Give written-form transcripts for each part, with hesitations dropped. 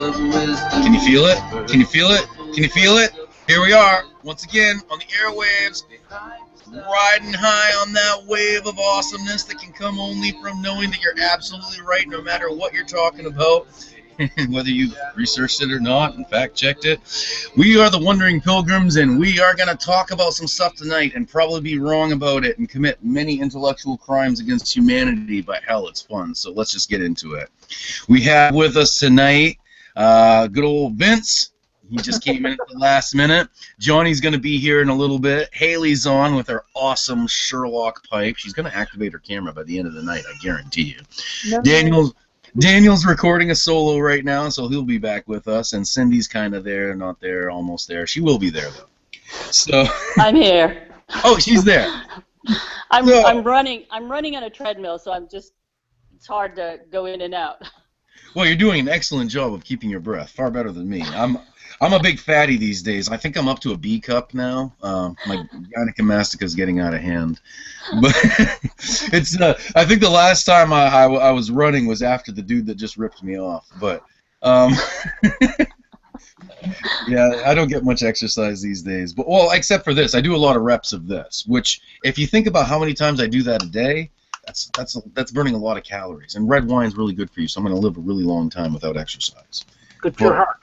Can you feel it? Can you feel it? Can you feel it? Here we are, once again, on the airwaves, riding high on that wave of awesomeness that can come only from knowing that you're absolutely right no matter what you're talking about, whether you researched it or not and fact-checked it. We are the Wandering Pilgrims, and we are going to talk about some stuff tonight and probably be wrong about it and commit many intellectual crimes against humanity, but hell, it's fun, so let's just get into it. We have with us tonight good old Vince. He just came in at the last minute. Johnny's going to be here in a little bit. Haley's on with her awesome Sherlock pipe. She's going to activate her camera by the end of the night, I guarantee you. No, Daniel's recording a solo right now, so he'll be back with us. And Cindy's kind of there, not there, almost there. She will be there, though. So I'm here. Oh, she's there. I'm running on a treadmill, so it's hard to go in and out. Well, you're doing an excellent job of keeping your breath, far better than me. I'm a big fatty these days. I think I'm up to a B cup now. My gynecomastia is getting out of hand. But it's I think the last time I was running was after the dude that just ripped me off. But yeah, I don't get much exercise these days. But well, except for this, I do a lot of reps of this. Which, if you think about how many times I do that a day, that's burning a lot of calories. And red wine's really good for you, so I'm going to live a really long time without exercise. Good for your heart.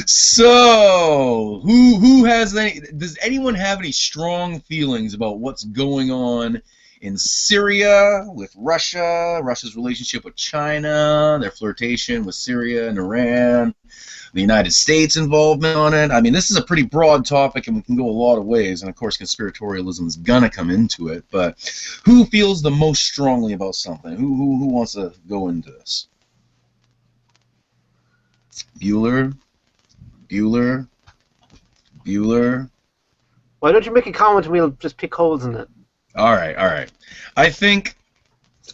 So, who has any? Does anyone have any strong feelings about what's going on in Syria with Russia, Russia's relationship with China, their flirtation with Syria and Iran, the United States involvement on it? I mean, this is a pretty broad topic, and we can go a lot of ways, and of course conspiratorialism is gonna come into it, but who feels the most strongly about something? Who wants to go into this? Bueller? Why don't you make a comment and we'll just pick holes in it? All right. I think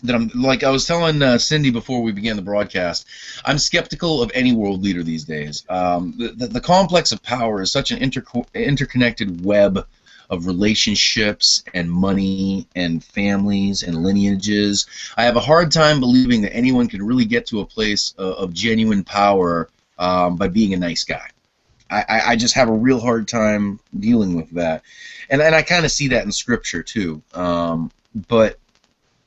that I'm, like I was telling Cindy before we began the broadcast, I'm skeptical of any world leader these days. The complex of power is such an interconnected web of relationships and money and families and lineages. I have a hard time believing that anyone can really get to a place of genuine power by being a nice guy. I just have a real hard time dealing with that. And I kind of see that in Scripture, too. But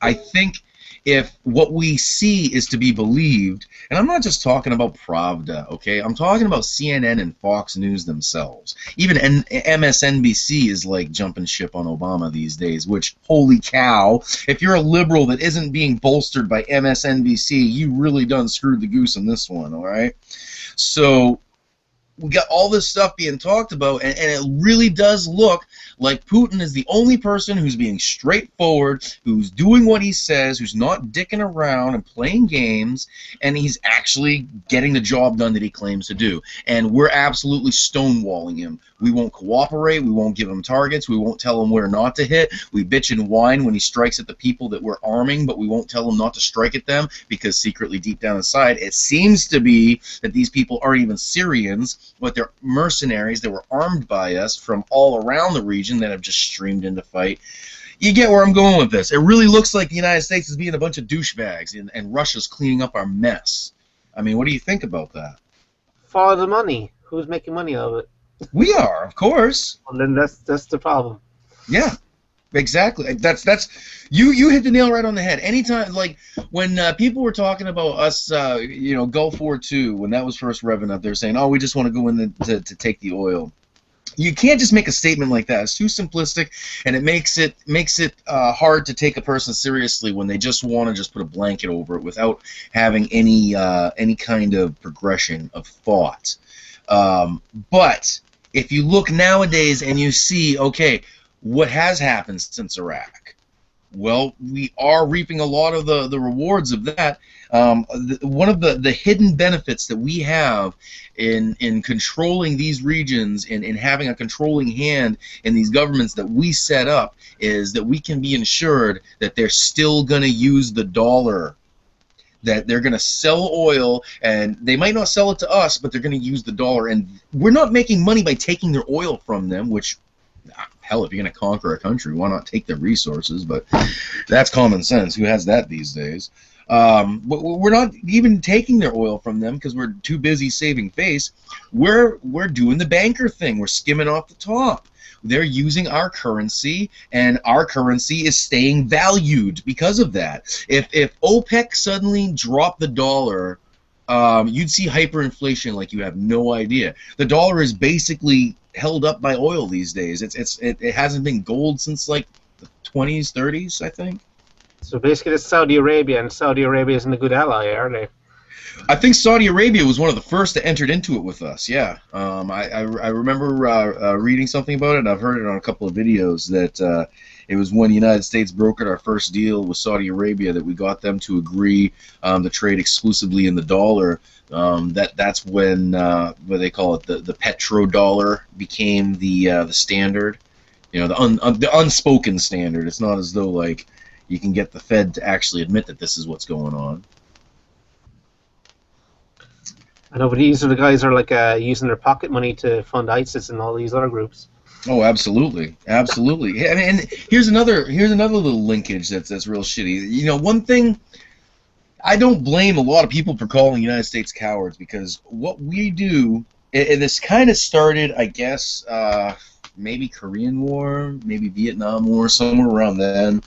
I think if what we see is to be believed, and I'm not just talking about Pravda, okay? I'm talking about CNN and Fox News themselves. Even MSNBC is like jumping ship on Obama these days, which, holy cow, if you're a liberal that isn't being bolstered by MSNBC, you really done screwed the goose on this one, all right? So we got all this stuff being talked about, and it really does look like Putin is the only person who's being straightforward, who's doing what he says, who's not dicking around and playing games, and he's actually getting the job done that he claims to do. And we're absolutely stonewalling him. We won't cooperate. We won't give him targets. We won't tell him where not to hit. We bitch and whine when he strikes at the people that we're arming, but we won't tell him not to strike at them because secretly deep down inside it seems to be that these people aren't even Syrians, but they're mercenaries that were armed by us from all around the region that have just streamed in to fight. You get where I'm going with this. It really looks like the United States is being a bunch of douchebags, and Russia's cleaning up our mess. I mean, what do you think about that? Follow the money. Who's making money out of it? We are, of course. Well, then that's the problem. Yeah, exactly. That's you hit the nail right on the head. Anytime, like when people were talking about us, Gulf War II, when that was first revving up, they're saying, "Oh, we just want to go in to take the oil." You can't just make a statement like that. It's too simplistic, and it makes it hard to take a person seriously when they just want to just put a blanket over it without having any kind of progression of thought. But if you look nowadays and you see, okay, what has happened since Iraq? Well, we are reaping a lot of the rewards of that. One of the hidden benefits that we have in controlling these regions and in having a controlling hand in these governments that we set up is that we can be ensured that they're still going to use the dollar, that they're going to sell oil, and they might not sell it to us, but they're going to use the dollar. And we're not making money by taking their oil from them, which, hell, if you're going to conquer a country, why not take their resources? But that's common sense. Who has that these days? But we're not even taking their oil from them because we're too busy saving face. We're doing the banker thing. We're skimming off the top. They're using our currency, and our currency is staying valued because of that. If OPEC suddenly dropped the dollar, you'd see hyperinflation like you have no idea. The dollar is basically held up by oil these days. It hasn't been gold since like the 20s, 30s, I think. So basically, it's Saudi Arabia, and Saudi Arabia isn't a good ally, are they? I think Saudi Arabia was one of the first that entered into it with us. Yeah, I remember reading something about it, and I've heard it on a couple of videos that it was when the United States brokered our first deal with Saudi Arabia that we got them to agree to trade exclusively in the dollar. That's when what they call it, the petrodollar became the standard. You know, the unspoken standard. It's not as though like you can get the Fed to actually admit that this is what's going on. I know, but these are the guys are like using their pocket money to fund ISIS and all these other groups. Oh, absolutely, absolutely. And here's another little linkage that's real shitty. You know, one thing, I don't blame a lot of people for calling the United States cowards, because what we do, and this kind of started, I guess, maybe Korean War, maybe Vietnam War, somewhere around then.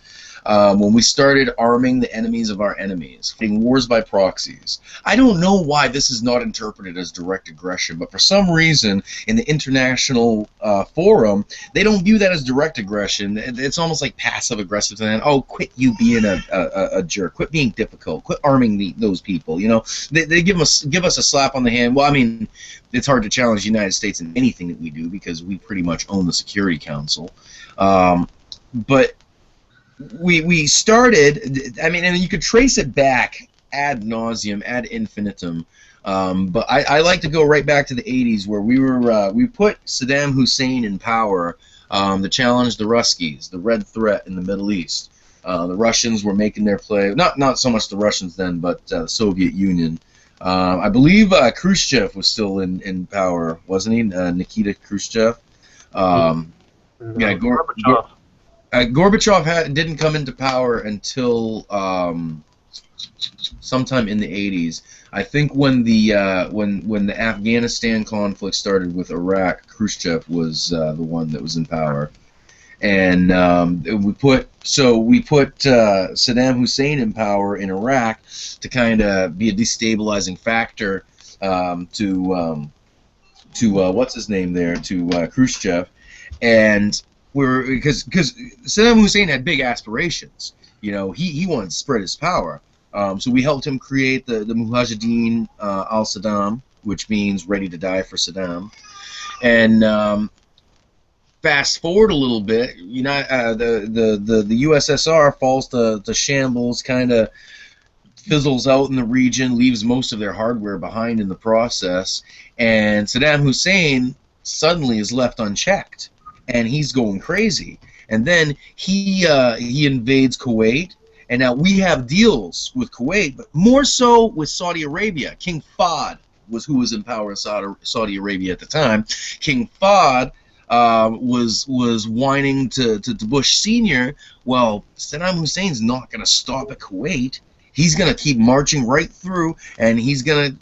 When we started arming the enemies of our enemies, fighting wars by proxies. I don't know why this is not interpreted as direct aggression, but for some reason in the international forum, they don't view that as direct aggression. It's almost like passive aggressive. And oh, quit you being a jerk, quit being difficult, quit arming those people. You know, they give us a slap on the hand. Well, I mean, it's hard to challenge the United States in anything that we do because we pretty much own the Security Council, but we started, I mean, and you could trace it back ad nauseum, ad infinitum, but I like to go right back to the 80s where we put Saddam Hussein in power to challenge the Ruskies, the Red Threat in the Middle East. The Russians were making their play, not so much the Russians then, but the Soviet Union. I believe Khrushchev was still in power, wasn't he? Nikita Khrushchev. Yeah, Gorbachev. Gorbachev didn't come into power until sometime in the 80s. I think when the Afghanistan conflict started with Iraq, Khrushchev was the one that was in power, and we put Saddam Hussein in power in Iraq to kind of be a destabilizing factor to what's his name there, to Khrushchev, and because Saddam Hussein had big aspirations. You know, he wanted to spread his power. So we helped him create the Mujahideen al-Saddam, which means ready to die for Saddam. And fast forward a little bit, the USSR falls to shambles, kind of fizzles out in the region, leaves most of their hardware behind in the process, and Saddam Hussein suddenly is left unchecked. And he's going crazy, and then he invades Kuwait, and now we have deals with Kuwait, but more so with Saudi Arabia. King Fahd was who was in power in Saudi Arabia at the time. King Fahd was whining to Bush Sr. Well, Saddam Hussein's not going to stop at Kuwait. He's going to keep marching right through, and he's going to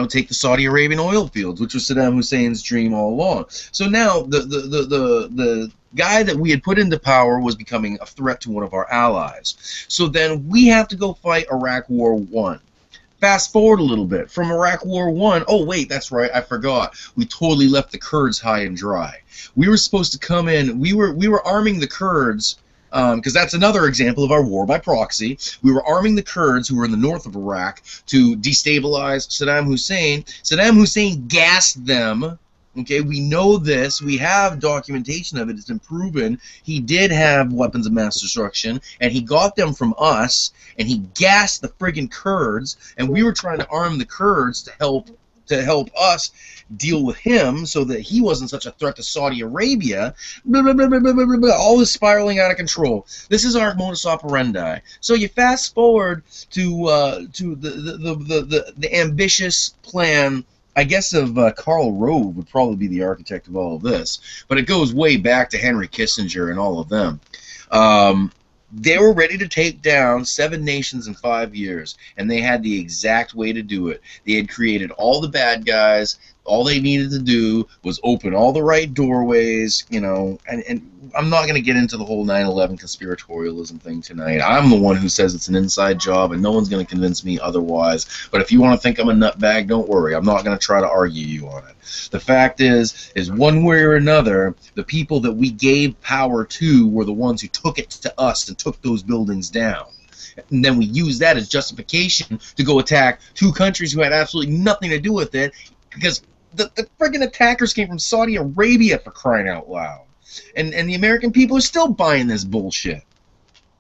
take the Saudi Arabian oil fields, which was Saddam Hussein's dream all along. So now the guy that we had put into power was becoming a threat to one of our allies. So then we have to go fight Iraq War I. Fast forward a little bit. From Iraq War I, oh wait, that's right, I forgot. We totally left the Kurds high and dry. We were supposed to come in, we were arming the Kurds, because that's another example of our war by proxy. We were arming the Kurds, who were in the north of Iraq, to destabilize Saddam Hussein. Saddam Hussein gassed them. Okay, we know this. We have documentation of it. It's been proven. He did have weapons of mass destruction, and he got them from us, and he gassed the friggin' Kurds, and we were trying to arm the Kurds to help us deal with him so that he wasn't such a threat to Saudi Arabia. Blah, blah, blah, blah, blah, blah, blah. All is spiraling out of control. This is our modus operandi. So you fast forward to the ambitious plan, I guess, of Karl Rove would probably be the architect of all of this, but it goes way back to Henry Kissinger and all of them. They were ready to take down 7 nations in 5 years, and they had the exact way to do it. They had created all the bad guys. All they needed to do was open all the right doorways, and I'm not going to get into the whole 9/11 conspiratorialism thing tonight. I'm the one who says it's an inside job, and no one's going to convince me otherwise. But if you want to think I'm a nutbag, don't worry. I'm not going to try to argue you on it. The fact is one way or another, the people that we gave power to were the ones who took it to us and took those buildings down. And then we use that as justification to go attack 2 countries who had absolutely nothing to do with it, because the friggin' attackers came from Saudi Arabia, for crying out loud. And the American people are still buying this bullshit.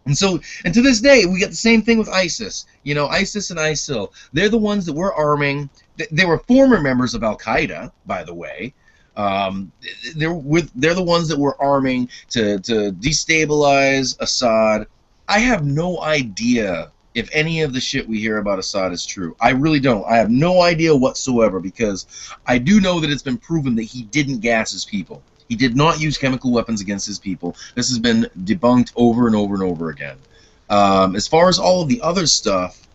And to this day, we get the same thing with ISIS. ISIS and ISIL. They're the ones that we're arming. They were former members of Al-Qaeda, by the way. They're the ones that we're arming to destabilize Assad. I have no idea if any of the shit we hear about Assad is true. I really don't. I have no idea whatsoever, because I do know that it's been proven that he didn't gas his people. He did not use chemical weapons against his people. This has been debunked over and over and over again. As far as all of the other stuff,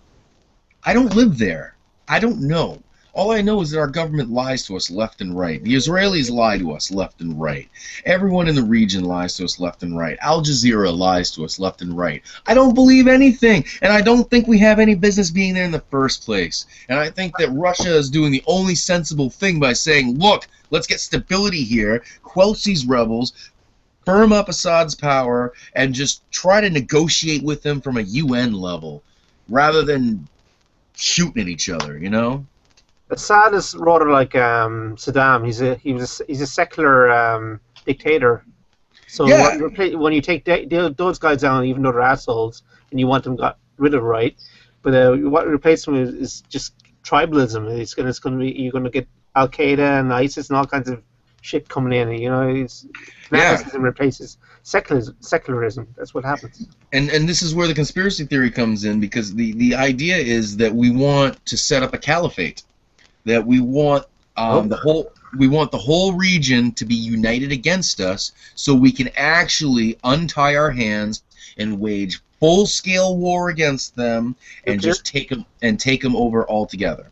I don't live there. I don't know. All I know is that our government lies to us left and right. The Israelis lie to us left and right. Everyone in the region lies to us left and right. Al Jazeera lies to us left and right. I don't believe anything, and I don't think we have any business being there in the first place. And I think that Russia is doing the only sensible thing by saying, look, let's get stability here, quench these rebels, firm up Assad's power, and just try to negotiate with them from a UN level, rather than shooting at each other, Assad is rather like Saddam. He's a secular dictator. So yeah. when you take those guys down, even though they're assholes, and you want them got rid of, right? But what replaces them is just tribalism. It's going to be, you're going to get Al Qaeda and ISIS and all kinds of shit coming in. It's fanaticism replaces secularism. That's what happens. And this is where the conspiracy theory comes in, because the idea is that we want to set up a caliphate. That we want the whole region to be united against us, so we can actually untie our hands and wage full-scale war against them, and just take them over altogether.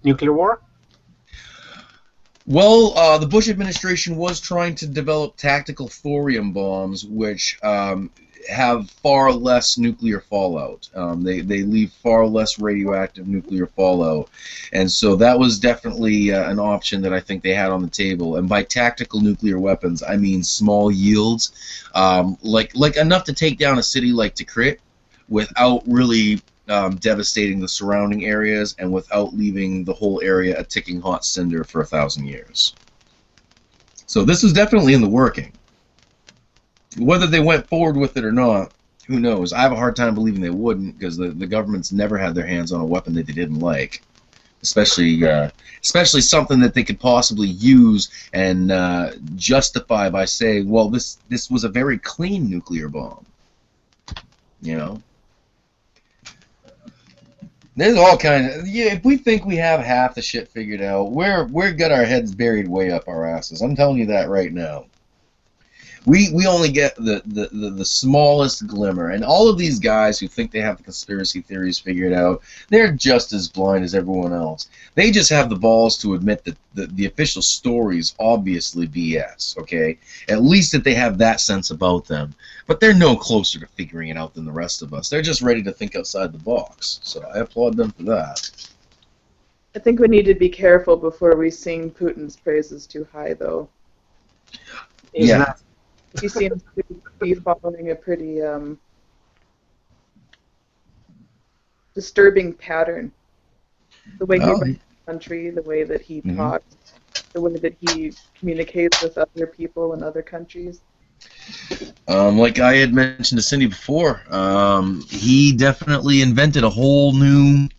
Nuclear war? Well, the Bush administration was trying to develop tactical thorium bombs, which have far less nuclear fallout. They leave far less radioactive nuclear fallout, and so that was definitely an option that I think they had on the table. And by tactical nuclear weapons, I mean small yields, like enough to take down a city like Tikrit, without really devastating the surrounding areas, and without leaving the whole area a ticking hot cinder for 1,000 years. So this was definitely in the working. Whether they went forward with it or not, who knows? I have a hard time believing they wouldn't, because the government's never had their hands on a weapon that they didn't like, especially something that they could possibly use and justify by saying, well, this was a very clean nuclear bomb. There's all kinds of, if we think we have half the shit figured out, we're got our heads buried way up our asses. I'm telling you that right now. We only get the smallest glimmer, and all of these guys who think they have the conspiracy theories figured out, they're just as blind as everyone else. They just have the balls to admit that the official story is obviously BS, okay? At least that they have that sense about them. But they're no closer to figuring it out than the rest of us. They're just ready to think outside the box, so I applaud them for that. I think we need to be careful before we sing Putin's praises too high, though. Yeah. He seems to be following a pretty disturbing pattern. The way he runs the country, the way that he talks, the way that he communicates with other people in other countries. Like I had mentioned to Cindy before, he definitely invented a whole new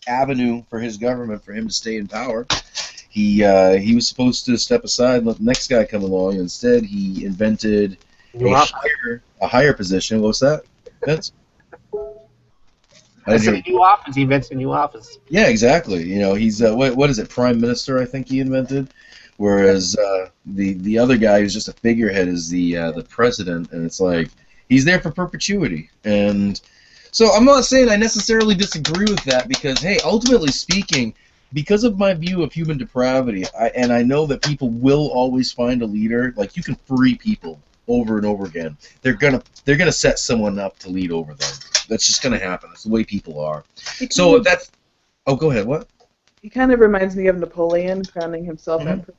avenue for his government for him to stay in power. He was supposed to step aside and let the next guy come along. Instead, he invented a higher position. What's that? I said a new office. He invented a new office. Yeah, exactly. He's what is it? Prime Minister, I think he invented. Whereas the other guy who's just a figurehead is the president, and it's like He's there for perpetuity. And so I'm not saying I necessarily disagree with that because, hey, ultimately speaking, because of my view of human depravity, and I know that people will always find a leader. Like, you can free people over and over again. They're gonna set someone up to lead over them. That's just gonna happen. That's the way people are. So if that's, oh, go ahead. What? He kind of reminds me of Napoleon crowning himself emperor.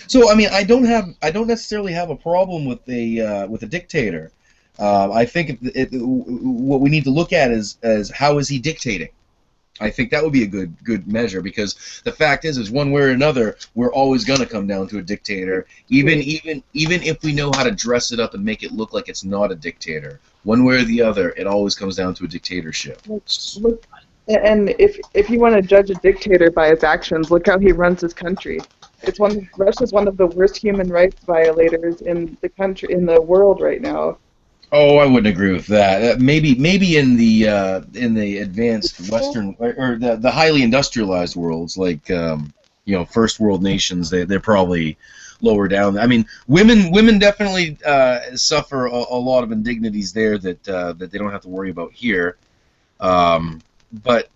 So I mean, I don't necessarily have a problem with a dictator. I think what we need to look at is how is he dictating. I think that would be a good measure, because the fact is one way or another, we're always going to come down to a dictator, even if we know how to dress it up and make it look like it's not a dictator. One way or the other, it always comes down to a dictatorship. Look, and if you want to judge a dictator by his actions, look how he runs his country. Russia's one of the worst human rights violators in the world right now. Oh, I wouldn't agree with that. Maybe in the advanced Western or the highly industrialized worlds, like first world nations, they're probably lower down. I mean, women definitely suffer a lot of indignities there that they don't have to worry about here. But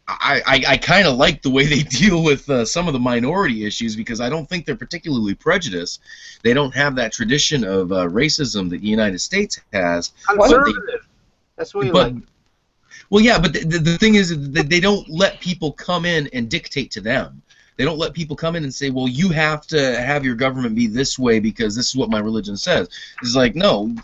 I kind of like the way they deal with some of the minority issues, because I don't think they're particularly prejudiced. They don't have that tradition of racism that the United States has. Conservative. That's what you like. Well, yeah, but the thing is that they don't let people come in and dictate to them. They don't let people come in and say, well, you have to have your government be this way because this is what my religion says. It's like, no,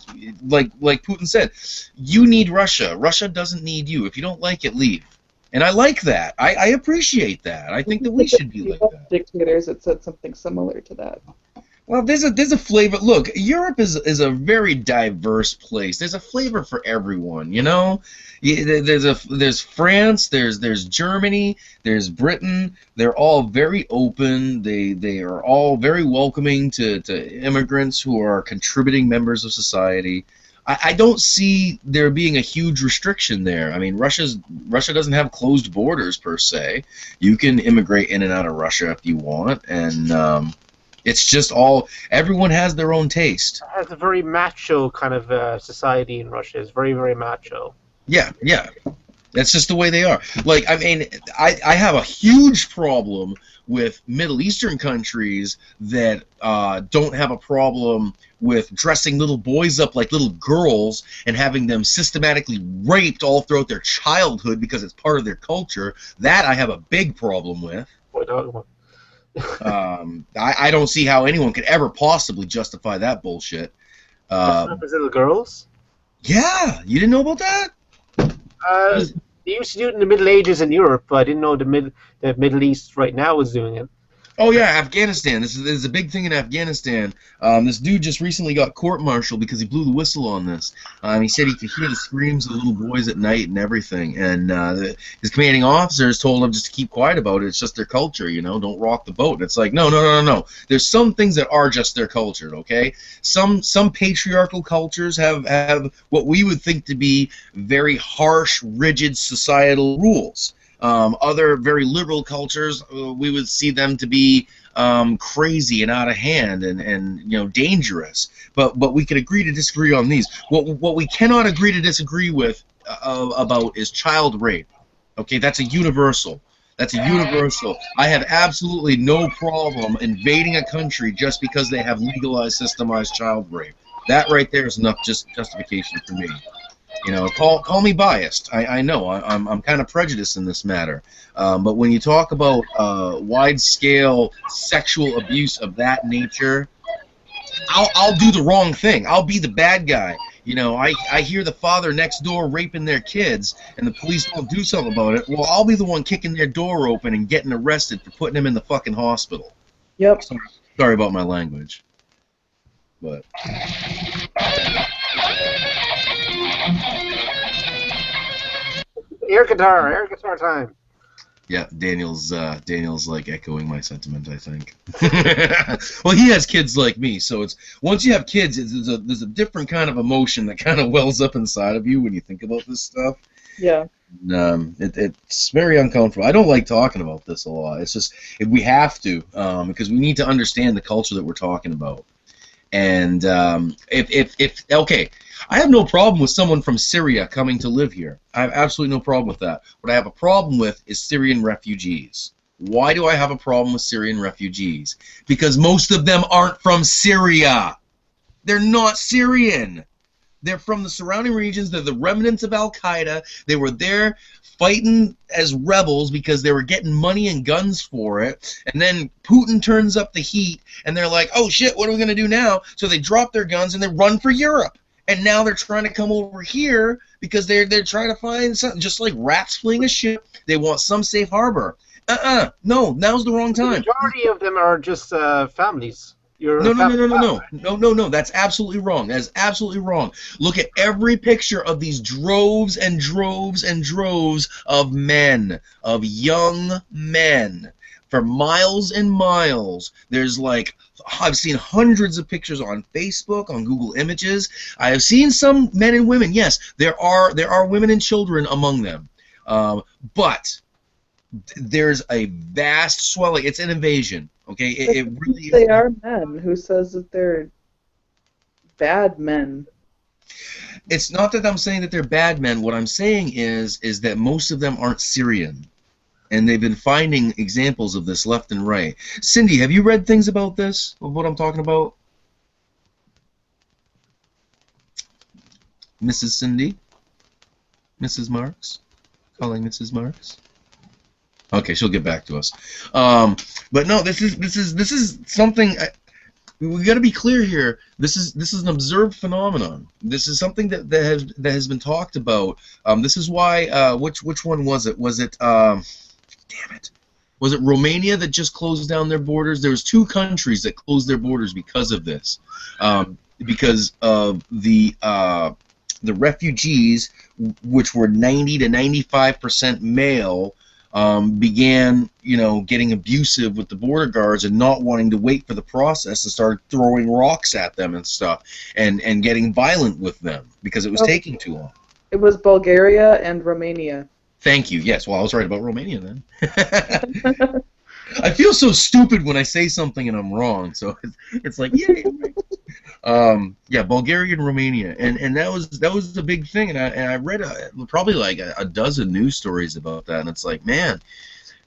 like Putin said, you need Russia. Russia doesn't need you. If you don't like it, leave. And I like that. I appreciate that. I think that we should be like that. Dictators that said something similar to that. Well, there's a flavor. Look, Europe is a very diverse place. There's a flavor for everyone, you know. There's France, there's Germany, there's Britain. They're all very open. They are all very welcoming to immigrants who are contributing members of society. I don't see there being a huge restriction there. I mean, Russia doesn't have closed borders per se. You can immigrate in and out of Russia if you want, and it's just everyone has their own taste. It has a very macho kind of society in Russia. It's very, very macho. Yeah. That's just the way they are. Like, I mean, I have a huge problem with Middle Eastern countries that don't have a problem with dressing little boys up like little girls and having them systematically raped all throughout their childhood because it's part of their culture. That I have a big problem with. I don't see how anyone could ever possibly justify that bullshit. Little girls? Yeah, you didn't know about that? They used to do it in the Middle Ages in Europe, but I didn't know the Middle East right now was doing it. Oh yeah, Afghanistan. This is a big thing in Afghanistan. This dude just recently got court-martialed because he blew the whistle on this. He said he could hear the screams of the little boys at night and everything. And his commanding officers told him just to keep quiet about it. It's just their culture, you know. Don't rock the boat. And it's like, no. There's some things that are just their culture, okay? Some patriarchal cultures have what we would think to be very harsh, rigid societal rules. Other very liberal cultures, we would see them to be crazy and out of hand and dangerous. But we could agree to disagree on these. What we cannot agree to disagree with about is child rape. Okay, that's a universal. That's a universal. I have absolutely no problem invading a country just because they have legalized, systemized child rape. That right there is enough justification for me. You know, call me biased. I know I'm kind of prejudiced in this matter. But when you talk about wide-scale sexual abuse of that nature, I'll do the wrong thing. I'll be the bad guy. You know, I hear the father next door raping their kids, and the police don't do something about it. Well, I'll be the one kicking their door open and getting arrested for putting them in the fucking hospital. Yep. Sorry about my language, but. Air guitar time. Yeah, Daniel's like echoing my sentiment, I think. Well, he has kids like me, so it's once you have kids, there's a different kind of emotion that kind of wells up inside of you when you think about this stuff. Yeah. And, it's very uncomfortable. I don't like talking about this a lot. It's just we have to because we need to understand the culture that we're talking about. And if okay, I have no problem with someone from Syria coming to live here. I have absolutely no problem with that. What I have a problem with is Syrian refugees. Why do I have a problem with Syrian refugees? Because most of them aren't from Syria. They're not Syrian. They're from the surrounding regions. They're the remnants of Al-Qaeda. They were there fighting as rebels because they were getting money and guns for it. And then Putin turns up the heat, and they're like, oh, shit, what are we going to do now? So they drop their guns, and they run for Europe. And now they're trying to come over here because they're trying to find something. Just like rats fleeing a ship, they want some safe harbor. No, now's the wrong time. The majority of them are just families. No. That's absolutely wrong. That is absolutely wrong. Look at every picture of these droves and droves and droves of men, of young men, for miles and miles. There's like, I've seen hundreds of pictures on Facebook, on Google Images. I have seen some men and women. Yes, there are women and children among them, but there's a vast swelling. It's an invasion. Okay, it really is. They are men. Who says that they're bad men? It's not that I'm saying that they're bad men. What I'm saying is that most of them aren't Syrian, and they've been finding examples of this left and right. Cindy, have you read things about this? Of what I'm talking about? Mrs. Cindy? Mrs. Marks? Calling Mrs. Marks? Okay, she'll get back to us. But no, this is something we got to be clear here. This is an observed phenomenon. This is something that has been talked about. This is why which one was it? Was it damn it? Was it Romania that just closed down their borders? There was 2 countries that closed their borders because of this, because of the refugees, which were 90 to 95% male. Began, getting abusive with the border guards and not wanting to wait for the process and started throwing rocks at them and stuff and getting violent with them because it was taking too long. It was Bulgaria and Romania. Thank you. Yes, well, I was right about Romania then. I feel so stupid when I say something and I'm wrong, so it's like, yay. Yeah, Bulgaria and Romania, and that was a big thing, and I read probably like a dozen news stories about that, and it's like, man,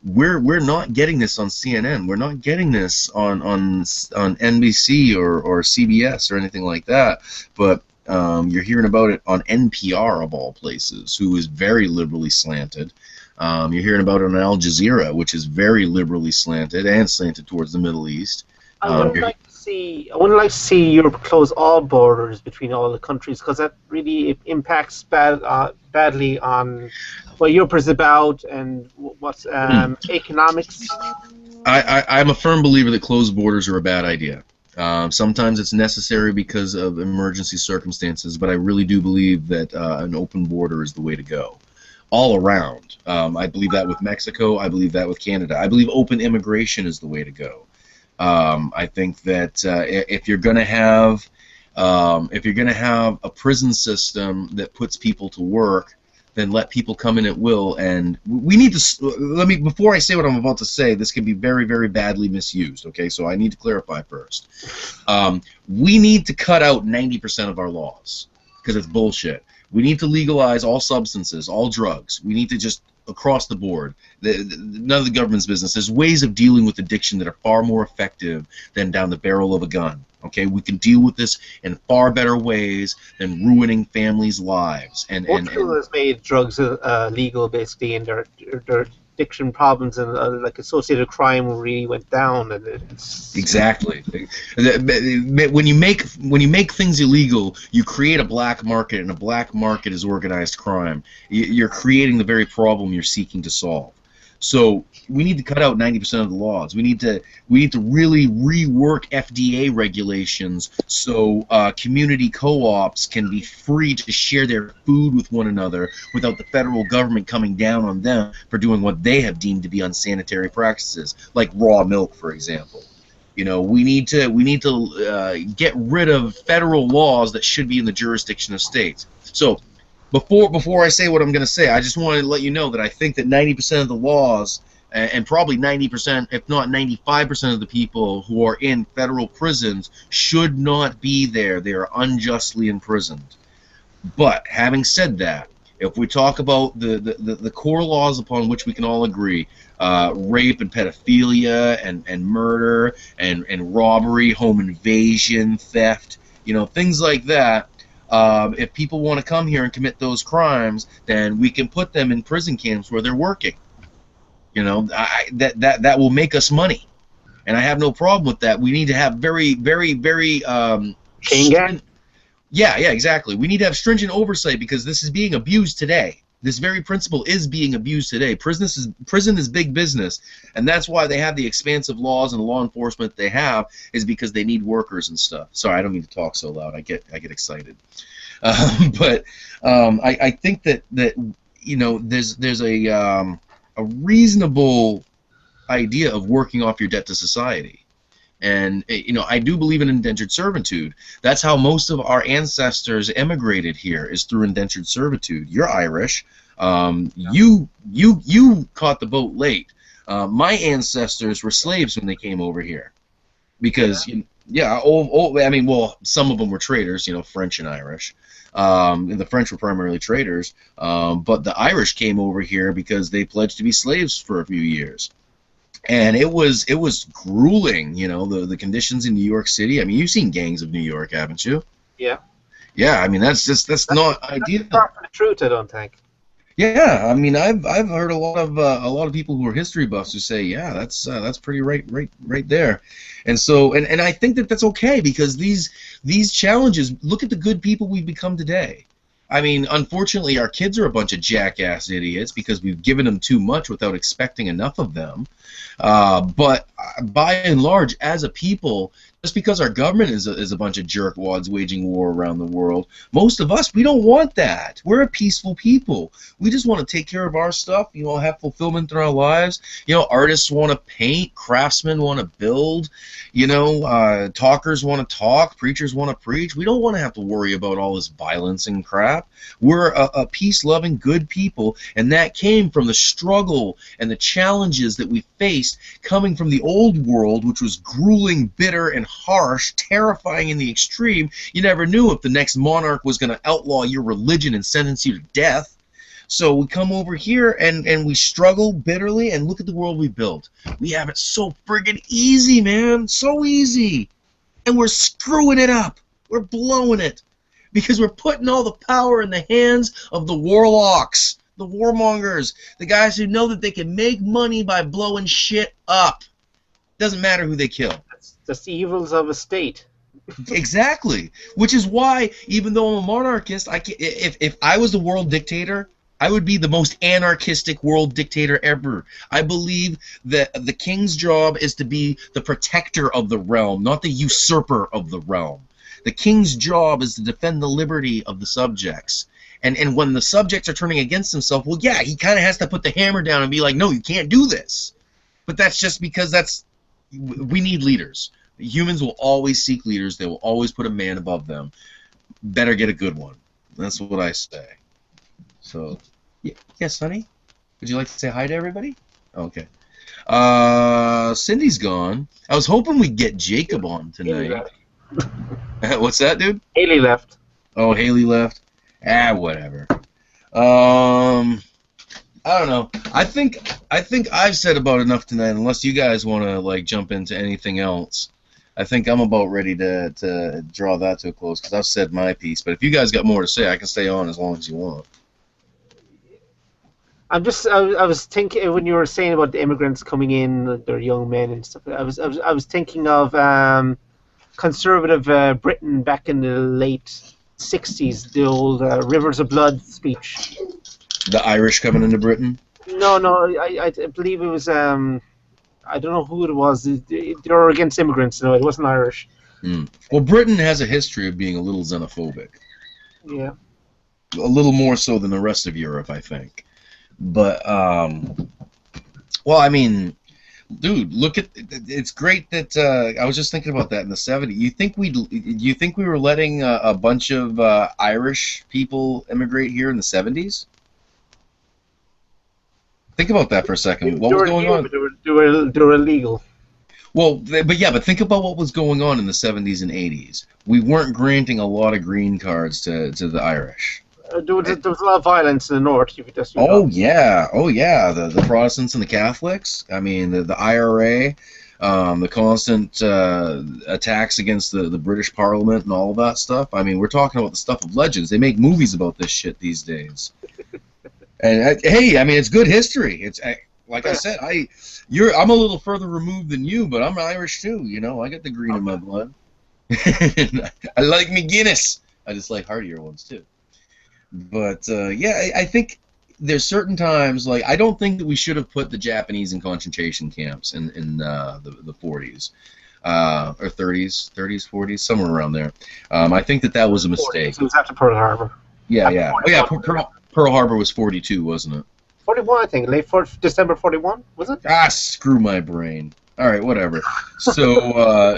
we're not getting this on CNN, we're not getting this on NBC or CBS or anything like that, but you're hearing about it on NPR of all places, who is very liberally slanted. You're hearing about it on Al Jazeera, which is very liberally slanted and slanted towards the Middle East. I wouldn't like to see Europe close all borders between all the countries, because that really impacts badly on what Europe is about and what's economics. I'm a firm believer that closed borders are a bad idea. Sometimes it's necessary because of emergency circumstances, but I really do believe that an open border is the way to go. All around. I believe that with Mexico. I believe that with Canada. I believe open immigration is the way to go. I think that if you're going to have a prison system that puts people to work, then let people come in at will. And we need to before I say what I'm about to say, this can be very, very badly misused. Okay, so I need to clarify first. We need to cut out 90% of our laws because it's bullshit. We need to legalize all substances, all drugs. We need to just, across the board, none of the government's business. There's ways of dealing with addiction that are far more effective than down the barrel of a gun. Okay, we can deal with this in far better ways than ruining families' lives. Portugal has made drugs legal, basically, and their addiction problems and like associated crime really went down. And exactly. When you make things illegal, you create a black market, and a black market is organized crime. You're creating the very problem you're seeking to solve. So we need to cut out 90% of the laws. We need to really rework FDA regulations so community co-ops can be free to share their food with one another without the federal government coming down on them for doing what they have deemed to be unsanitary practices, like raw milk, for example. We need to get rid of federal laws that should be in the jurisdiction of states. Before I say what I'm going to say, I just want to let you know that I think that 90% of the laws and probably 90%, if not 95% of the people who are in federal prisons should not be there. They are unjustly imprisoned. But having said that, if we talk about the core laws upon which we can all agree, rape and pedophilia and murder and robbery, home invasion, theft, things like that, if people want to come here and commit those crimes, then we can put them in prison camps where they're working. That will make us money, and I have no problem with that. We need to have very, very, very chain gang. Yeah, exactly. We need to have stringent oversight because this is being abused today. This very principle is being abused today. Prison is big business, and that's why they have the expansive laws and law enforcement they have, is because they need workers and stuff. Sorry, I don't mean to talk so loud. I get excited. But I think that there's a reasonable idea of working off your debt to society. And I do believe in indentured servitude. That's how most of our ancestors emigrated here, is through indentured servitude. You're Irish. You caught the boat late. My ancestors were slaves when they came over here, because some of them were traders. French and Irish. And the French were primarily traders, but the Irish came over here because they pledged to be slaves for a few years. And it was grueling, the conditions in New York City. I mean, you've seen Gangs of New York, haven't you? Yeah. Yeah, I mean, that's not ideal. That's not the truth, I don't think. Yeah, I mean, I've heard a lot of people who are history buffs who say, yeah, that's pretty right there. And so and I think that that's okay, because these challenges, look at the good people we've become today. I mean, unfortunately, our kids are a bunch of jackass idiots because we've given them too much without expecting enough of them. But by and large, as a people, just because our government is a bunch of jerkwads waging war around the world, most of us, we don't want that. We're a peaceful people. We just want to take care of our stuff, have fulfillment in our lives. Artists want to paint, craftsmen want to build, talkers want to talk, preachers want to preach. We don't want to have to worry about all this violence and crap. We're a peace-loving, good people, and that came from the struggle and the challenges that we faced coming from the old world, which was grueling, bitter, and harsh, terrifying in the extreme. You never knew if the next monarch was going to outlaw your religion and sentence you to death. So we come over here and we struggle bitterly, and look at the world we built. We have it so friggin' easy, man. So easy. And we're screwing it up. We're blowing it. Because we're putting all the power in the hands of the warlocks, the warmongers, the guys who know that they can make money by blowing shit up. Doesn't matter who they kill. That's the evils of a state. Exactly. Which is why, even though I'm a monarchist, if I was the world dictator, I would be the most anarchistic world dictator ever. I believe that the king's job is to be the protector of the realm, not the usurper of the realm. The king's job is to defend the liberty of the subjects. And when the subjects are turning against himself, well, yeah, he kind of has to put the hammer down and be like, no, you can't do this. But that's just because we need leaders. Humans will always seek leaders. They will always put a man above them. Better get a good one. That's what I say. So, yes, honey? Would you like to say hi to everybody? Okay. Cindy's gone. I was hoping we'd get Jacob on tonight. What's that, dude? Haley left. Oh, Haley left? Whatever. I don't know. I think I've said about enough tonight, unless you guys want to jump into anything else. I think I'm about ready to draw that to a close, because I've said my piece. But if you guys got more to say, I can stay on as long as you want. I was thinking, when you were saying about the immigrants coming in, they're young men and stuff. I was thinking of conservative Britain back in the late '60s, the old Rivers of Blood speech. The Irish coming into Britain? No, I believe it was, I don't know who it was. They were against immigrants. No, it wasn't Irish. Well, Britain has a history of being a little xenophobic. Yeah. A little more so than the rest of Europe, I think. But, well, I mean, dude, look at, it's great that, I was just thinking about that in the 70s. You think we were letting a bunch of Irish people immigrate here in the 70s? Think about that for a second. What They was were going new, on? but they were illegal. Well, but think about what was going on in the 70s and 80s. We weren't granting a lot of green cards to the Irish. There was a lot of violence in the north. If you just Oh yeah, the Protestants and the Catholics. I mean, the IRA, the constant attacks against the British Parliament and all of that stuff. I mean, we're talking about the stuff of legends. They make movies about this shit these days. And hey, I mean, it's good history. It's like I said, I'm a little further removed than you, but I'm Irish too. You know, I got the green in my blood. I like me Guinness. I just like heartier ones too. But yeah, I think there's certain times, like, I don't think that we should have put the Japanese in concentration camps in the 40s or 30s, 40s, somewhere around there. I think that was a mistake. It was after Pearl Harbor. Yeah. Oh yeah, Pearl Harbor was 42, wasn't it? 41, I think. December 41, was it? Ah, screw my brain. All right, whatever. So,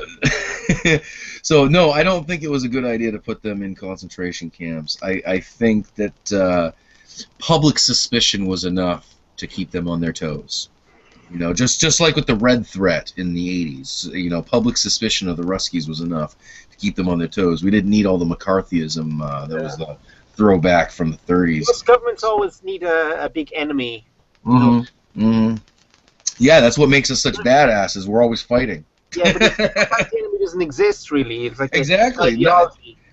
so no, I don't think it was a good idea to put them in concentration camps. I think that public suspicion was enough to keep them on their toes. You know, just like with the Red Threat in the 80s, you know, public suspicion of the Ruskies was enough to keep them on their toes. We didn't need all the McCarthyism that was the throwback from the 30s. Most governments always need a big enemy. Yeah, that's what makes us such badasses. We're always fighting. Yeah, but the enemy doesn't exist really. It's like exactly.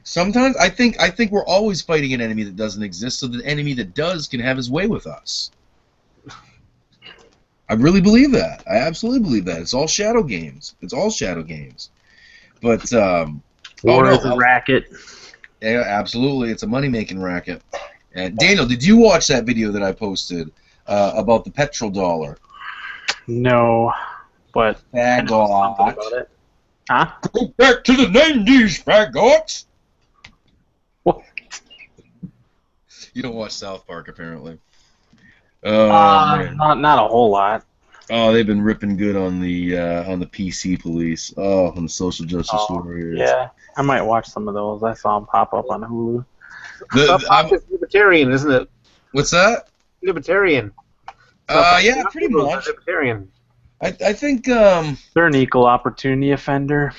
Sometimes I think we're always fighting an enemy that doesn't exist, so the enemy that does can have his way with us. I really believe that. I absolutely believe that. It's all shadow games. It's all shadow games. But war is a racket. Yeah, absolutely. It's a money-making racket. And Daniel, did you watch that video that I posted about the petrodollar? No, but Fagot. about it. Huh? Go back to the 90s, fagots! What? You don't watch South Park, apparently. Not a whole lot. Oh, they've been ripping good on the PC police. Oh, on the social justice warriors. Yeah, I might watch some of those. I saw them pop up on Hulu. It's libertarian, isn't it? What's that? Libertarian. Yeah, pretty much. Libertarian. I think They're an equal opportunity offender.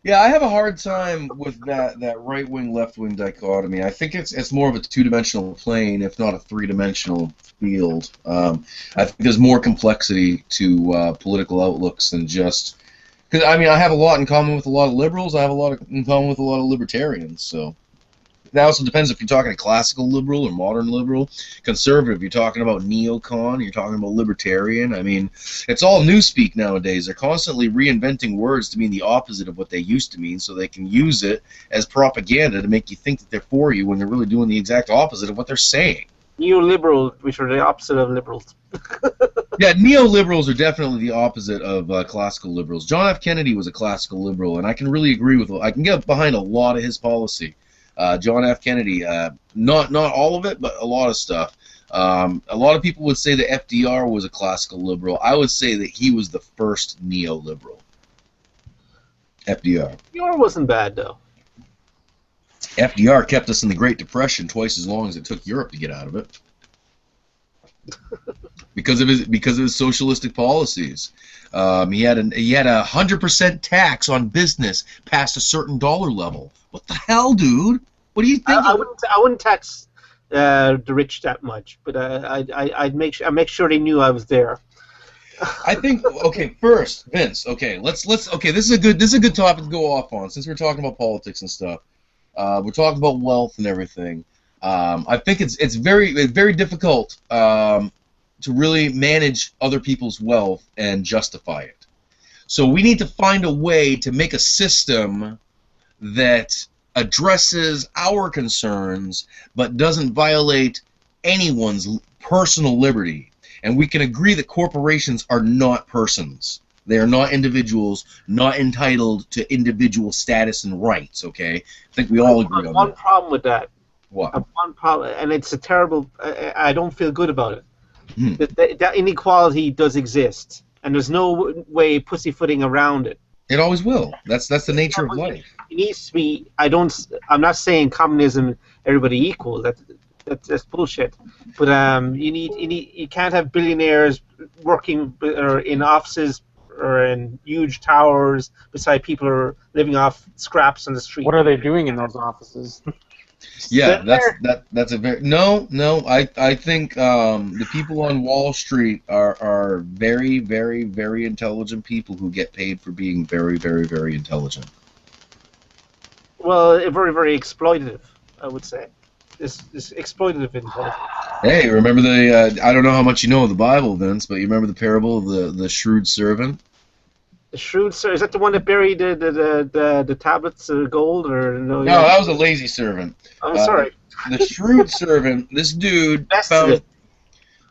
yeah, I have a hard time with that right-wing, left-wing dichotomy. I think it's more of a two-dimensional plane, if not a three-dimensional field. I think there's more complexity to political outlooks than just... Because, I mean, I have a lot in common with a lot of liberals. I have a lot in common with a lot of libertarians, so... That also depends if you're talking a classical liberal or modern liberal. Conservative, you're talking about neocon, you're talking about libertarian. I mean, it's all newspeak nowadays. They're constantly reinventing words to mean the opposite of what they used to mean so they can use it as propaganda to make you think that they're for you when they're really doing the exact opposite of what they're saying. Neoliberal, which are the opposite of liberals. Yeah, neoliberals are definitely the opposite of classical liberals. John F. Kennedy was a classical liberal, and I can really agree with I can get behind a lot of his policy. John F. Kennedy, not all of it, but a lot of stuff. A lot of people would say that FDR was a classical liberal. I would say that he was the first neoliberal. FDR. FDR wasn't bad, though. FDR kept us in the Great Depression twice as long as it took Europe to get out of it. because of his socialistic policies. He had a 100% tax on business past a certain dollar level. What the hell, dude? What do you think? I wouldn't tax the rich that much, but I'd make sure they knew I was there. I think first, Vince. Let's this is a good topic to go off on since we're talking about politics and stuff. We're talking about wealth and everything. I think it's very difficult to really manage other people's wealth and justify it. So we need to find a way to make a system that addresses our concerns but doesn't violate anyone's personal liberty. And we can agree that corporations are not persons. They are not individuals, not entitled to individual status and rights, okay? I think we all agree on one that. problem with that. What? One problem, and it's a terrible... I don't feel good about it. That inequality does exist, and there's no way pussyfooting around it. It always will. That's the nature of life. It needs to be... I'm not saying communism, everybody equal. That That's bullshit. But you can't have billionaires working or in offices or in huge towers beside people who are living off scraps on the street. What are they doing in those offices? Yeah, Sit there. that's a very no. I think the people on Wall Street are very, very, very intelligent people who get paid for being very, very, very intelligent. Well, very, very exploitative, I would say. This exploitative intelligence. Hey, remember the I don't know how much you know of the Bible, Vince, but you remember the parable of the shrewd servant? The shrewd sir, is that the one that buried the tablets of gold, or no? No, that was a lazy servant. I'm sorry. The shrewd servant, this dude Invested found it.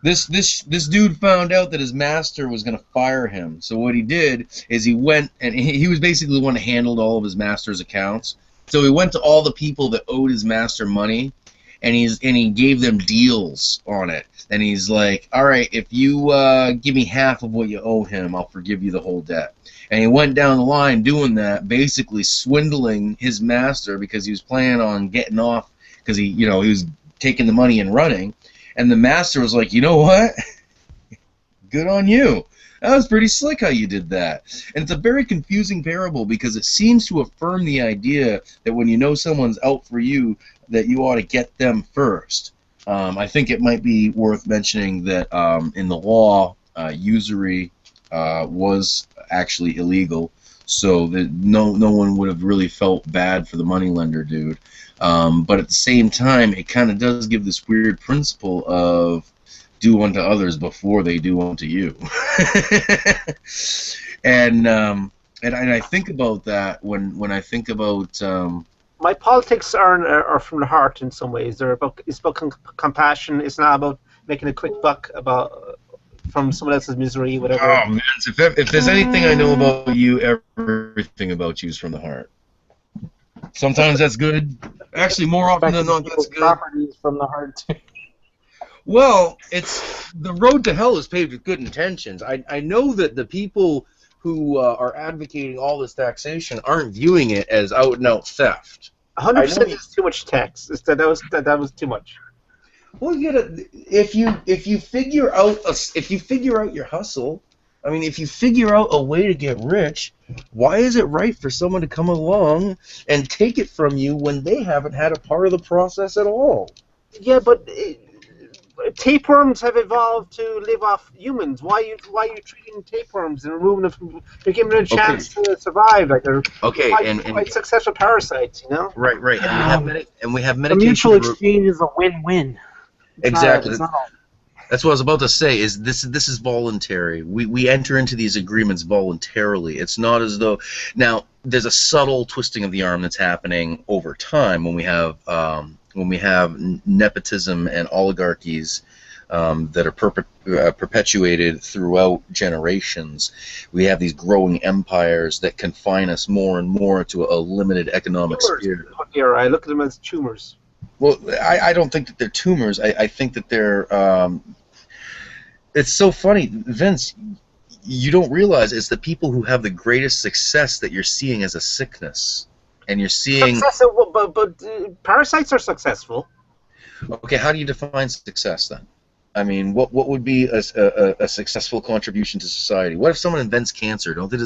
this dude found out that his master was going to fire him. So what he did is he went and he was basically the one that handled all of his master's accounts. So he went to all the people that owed his master money, and he gave them deals on it. And he's like, all right, if you give me half of what you owe him, I'll forgive you the whole debt. And he went down the line doing that, basically swindling his master because he was planning on getting off because he was taking the money and running. And the master was like, you know what? Good on you. That was pretty slick how you did that. And it's a very confusing parable because it seems to affirm the idea that when you know someone's out for you, that you ought to get them first. I think it might be worth mentioning that in the law, usury was actually illegal, so that no one would have really felt bad for the moneylender dude. But at the same time, it kind of does give this weird principle of do unto others before they do unto you. and I think about that when I think about. My politics are from the heart in some ways. It's about compassion. It's not about making a quick buck from someone else's misery, whatever. Oh man, if there's anything I know about you, everything about you is from the heart. Sometimes that's good. Actually, more often than not, that's good. Properties from the heart too. Well, it's the road to hell is paved with good intentions. I know that the people who are advocating all this taxation aren't viewing it as out and out theft. 100% is too much tax. That was too much. Well, if you figure out your hustle, I mean, if you figure out a way to get rich, why is it right for someone to come along and take it from you when they haven't had a part of the process at all? Yeah, but tapeworms have evolved to live off humans. Why are you treating tapeworms and removing them from? You're giving them a chance to survive. Like they're quite successful parasites, you know. Right. And we have The medication. mutual exchange is a win-win. Exactly. It's not That's what I was about to say. Is this is voluntary? We enter into these agreements voluntarily. It's not as though now there's a subtle twisting of the arm that's happening over time when we have nepotism and oligarchies that are perpetuated throughout generations. We have these growing empires that confine us more and more to a limited economic sphere. I look at them as tumors. Well, I don't think that they're tumors. I think that they're. It's so funny, Vince. You don't realize it's the people who have the greatest success that you're seeing as a sickness, and you're seeing. But parasites are successful. Okay, how do you define success then? I mean, what would be a successful contribution to society? What if someone invents cancer? Don't they?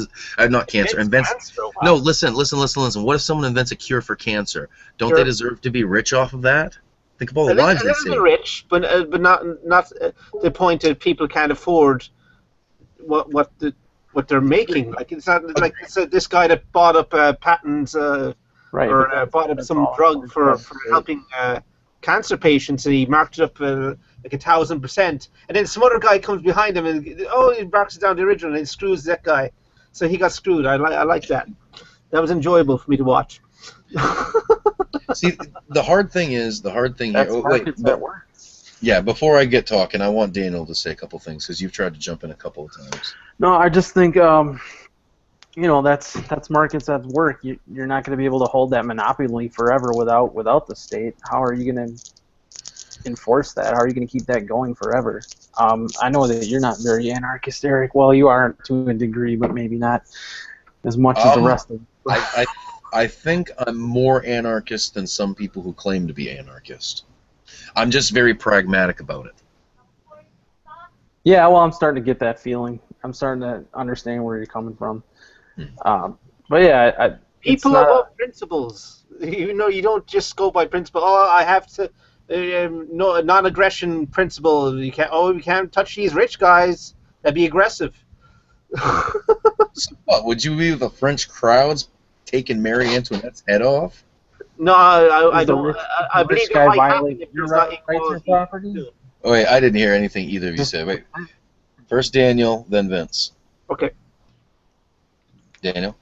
Not cancer. Cancer, wow. No, listen. What if someone invents a cure for cancer? Don't they deserve to be rich off of that? Think of all the lives they save. Rich, but not the point that people can't afford what they're making. Like it's not like this guy that bought up patents or bought up some drug for helping cancer patients, and he marked it up like 1,000%, and then some other guy comes behind him and he marks it down the original and he screws that guy, so he got screwed. I like that. That was enjoyable for me to watch. See, the hard thing here. Yeah, before I get talking, I want Daniel to say a couple things because you've tried to jump in a couple of times. No, I just think that's markets at work. You're not going to be able to hold that monopoly forever without the state. How are you going to enforce that? How are you going to keep that going forever? I know that you're not very anarchist, Eric. Well, you are to a degree, but maybe not as much as the rest of them. I think I'm more anarchist than some people who claim to be anarchist. I'm just very pragmatic about it. Yeah, well, I'm starting to get that feeling. I'm starting to understand where you're coming from. But yeah, it's People are not. about principles. You know, you don't just go by principle. Oh, I have to. No, non-aggression principle. You can't. Oh, we can't touch these rich guys. That'd be aggressive. So what, would you be the French crowds taking Marie Antoinette's head off? No, I Is the don't. rich, I the believe rich it guy might happen violate if your there's not rights or equality. property? Oh, wait, I didn't hear anything either of you said. Wait, first Daniel, then Vince. Okay. Daniel?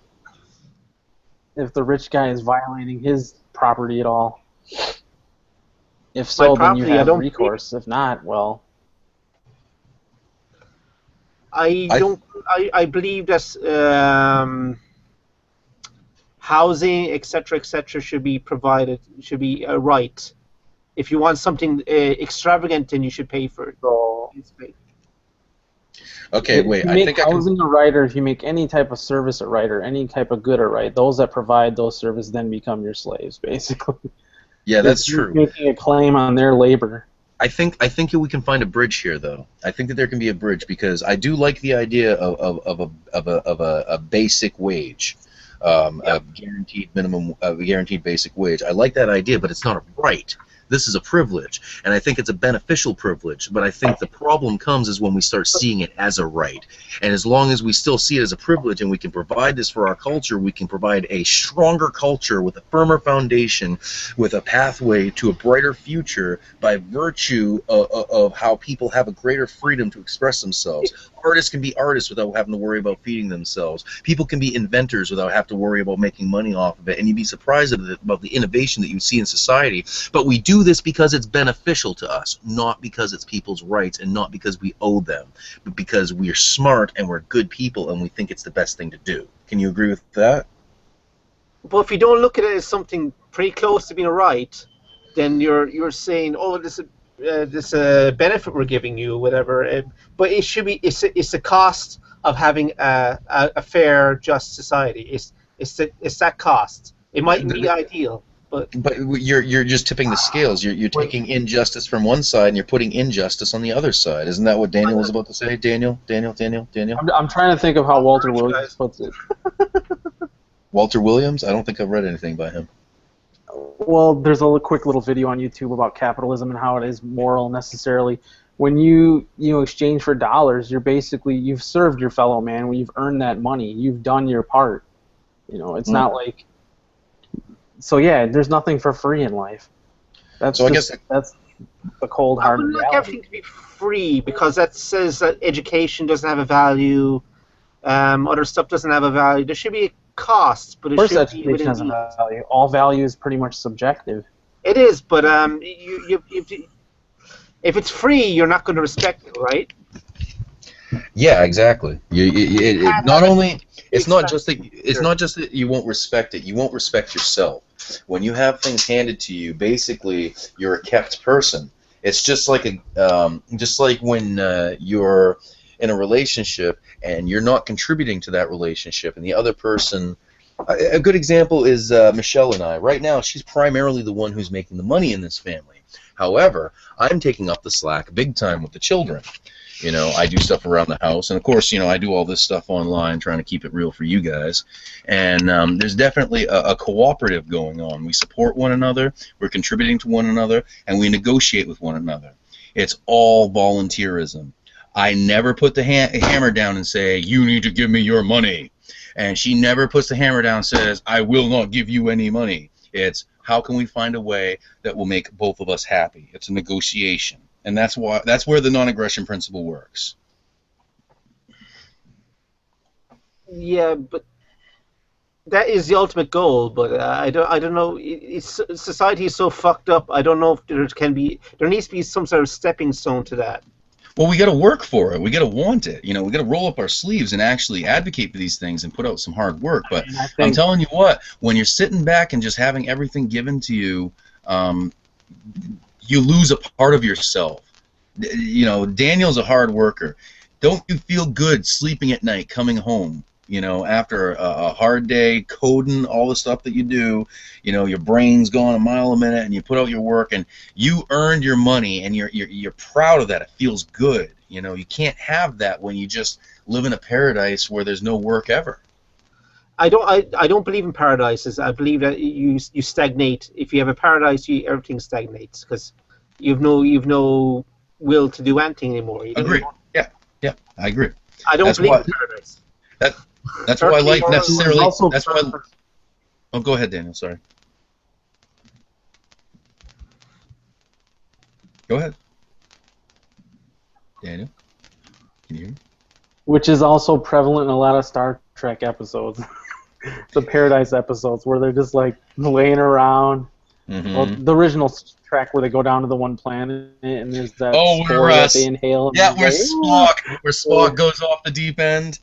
If the rich guy is violating his property at all. If My so, then you property, I have don't recourse. If not, well, I believe that housing, etc., should be provided. Should be a right. If you want something extravagant, then you should pay for it. so Okay, if wait, you I make think I can... housing a right, or if you make any type of service a right, or any type of good a right, those that provide those services then become your slaves, basically. Yeah, that's You're true. making a claim on their labor. I think we can find a bridge here, though. I think that there can be a bridge because I do like the idea of a basic wage, a guaranteed basic wage. I like that idea, but it's not a right. This is a privilege, and I think it's a beneficial privilege. But I think the problem comes is when we start seeing it as a right. And as long as we still see it as a privilege and we can provide this for our culture, we can provide a stronger culture with a firmer foundation, with a pathway to a brighter future by virtue of how people have a greater freedom to express themselves. Artists can be artists without having to worry about feeding themselves. People can be inventors without having to worry about making money off of it. And you'd be surprised about the innovation that you see in society. But we do this because it's beneficial to us, not because it's people's rights and not because we owe them, but because we're smart and we're good people and we think it's the best thing to do. Can you agree with that? Well, if you don't look at it as something pretty close to being a right, then you're saying, oh, this benefit we're giving you, whatever. But it should be it's the cost of having a fair, just society. It's that cost. It mightn't be ideal, but you're just tipping the scales. You're taking injustice from one side and you're putting injustice on the other side. Isn't that what Daniel was about to say? Daniel. I'm trying to think of how Walter Williams puts it. Walter Williams? I don't think I've read anything by him. Well, there's a quick little video on YouTube about capitalism and how it is moral necessarily. When you exchange for dollars, you've served your fellow man. When you've earned that money, you've done your part. It's not like. So yeah, there's nothing for free in life. That's the cold hard I would reality. like everything to be free because that says that education doesn't have a value. Other stuff doesn't have a value. There should be a cost, but it should be Education has a value. All value is pretty much subjective. It is, but if it's free, you're not going to respect it, right? Yeah, exactly. It's not just that you won't respect it. You won't respect yourself. When you have things handed to you, basically you're a kept person. It's just like when you're in a relationship and you're not contributing to that relationship, and the other person. A good example is Michelle and I. Right now, she's primarily the one who's making the money in this family. However, I'm taking up the slack big time with the children. I do stuff around the house, and of course, I do all this stuff online, trying to keep it real for you guys. And there's definitely a cooperative going on. We support one another, we're contributing to one another, and we negotiate with one another. It's all volunteerism. I never put the hammer down and say, you need to give me your money. And she never puts the hammer down and says, I will not give you any money. It's, how can we find a way that will make both of us happy? It's a negotiation. And that's where the non-aggression principle works. Yeah, but that is the ultimate goal. But I don't know. Society is so fucked up. I don't know if there needs to be some sort of stepping stone to that. Well, we got to work for it. We got to want it. We got to roll up our sleeves and actually advocate for these things and put out some hard work. But I'm telling you what, when you're sitting back and just having everything given to you, you lose a part of yourself. Daniel's a hard worker. Don't you feel good sleeping at night, coming home, You know, after a hard day coding all the stuff that you do, you know, your brain's going a mile a minute, and you put out your work, and you earned your money, and you're proud of that. It feels good. You know, you can't have that when you just live in a paradise where there's no work ever. I don't believe in paradises. I believe that you stagnate. If you have a paradise, everything stagnates because you've no will to do anything anymore. Agree. Yeah, I agree. I don't believe in paradise. That's why life necessarily. That's why. For, Oh, go ahead, Daniel. Sorry. Go ahead, Daniel. Can you hear me? which is also prevalent in a lot of Star Trek episodes. The Paradise episodes where they're just like laying around. Mm-hmm. Well, the original track where they go down to the one planet and there's that Oh, spore that they inhale. Yeah, where Spock goes off the deep end.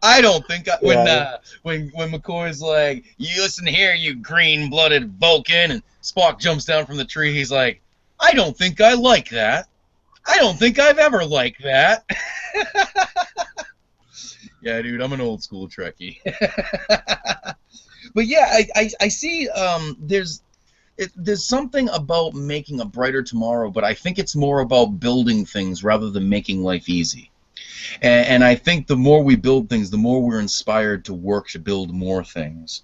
I don't think when McCoy's like, "You listen here, you green-blooded Vulcan," and Spock jumps down from the tree, he's like, "I don't think I like that. I don't think I've ever liked that." Yeah, dude, I'm an old school Trekkie. But yeah, I see. There's something about making a brighter tomorrow, but I think it's more about building things rather than making life easy. And I think the more we build things, the more we're inspired to work to build more things.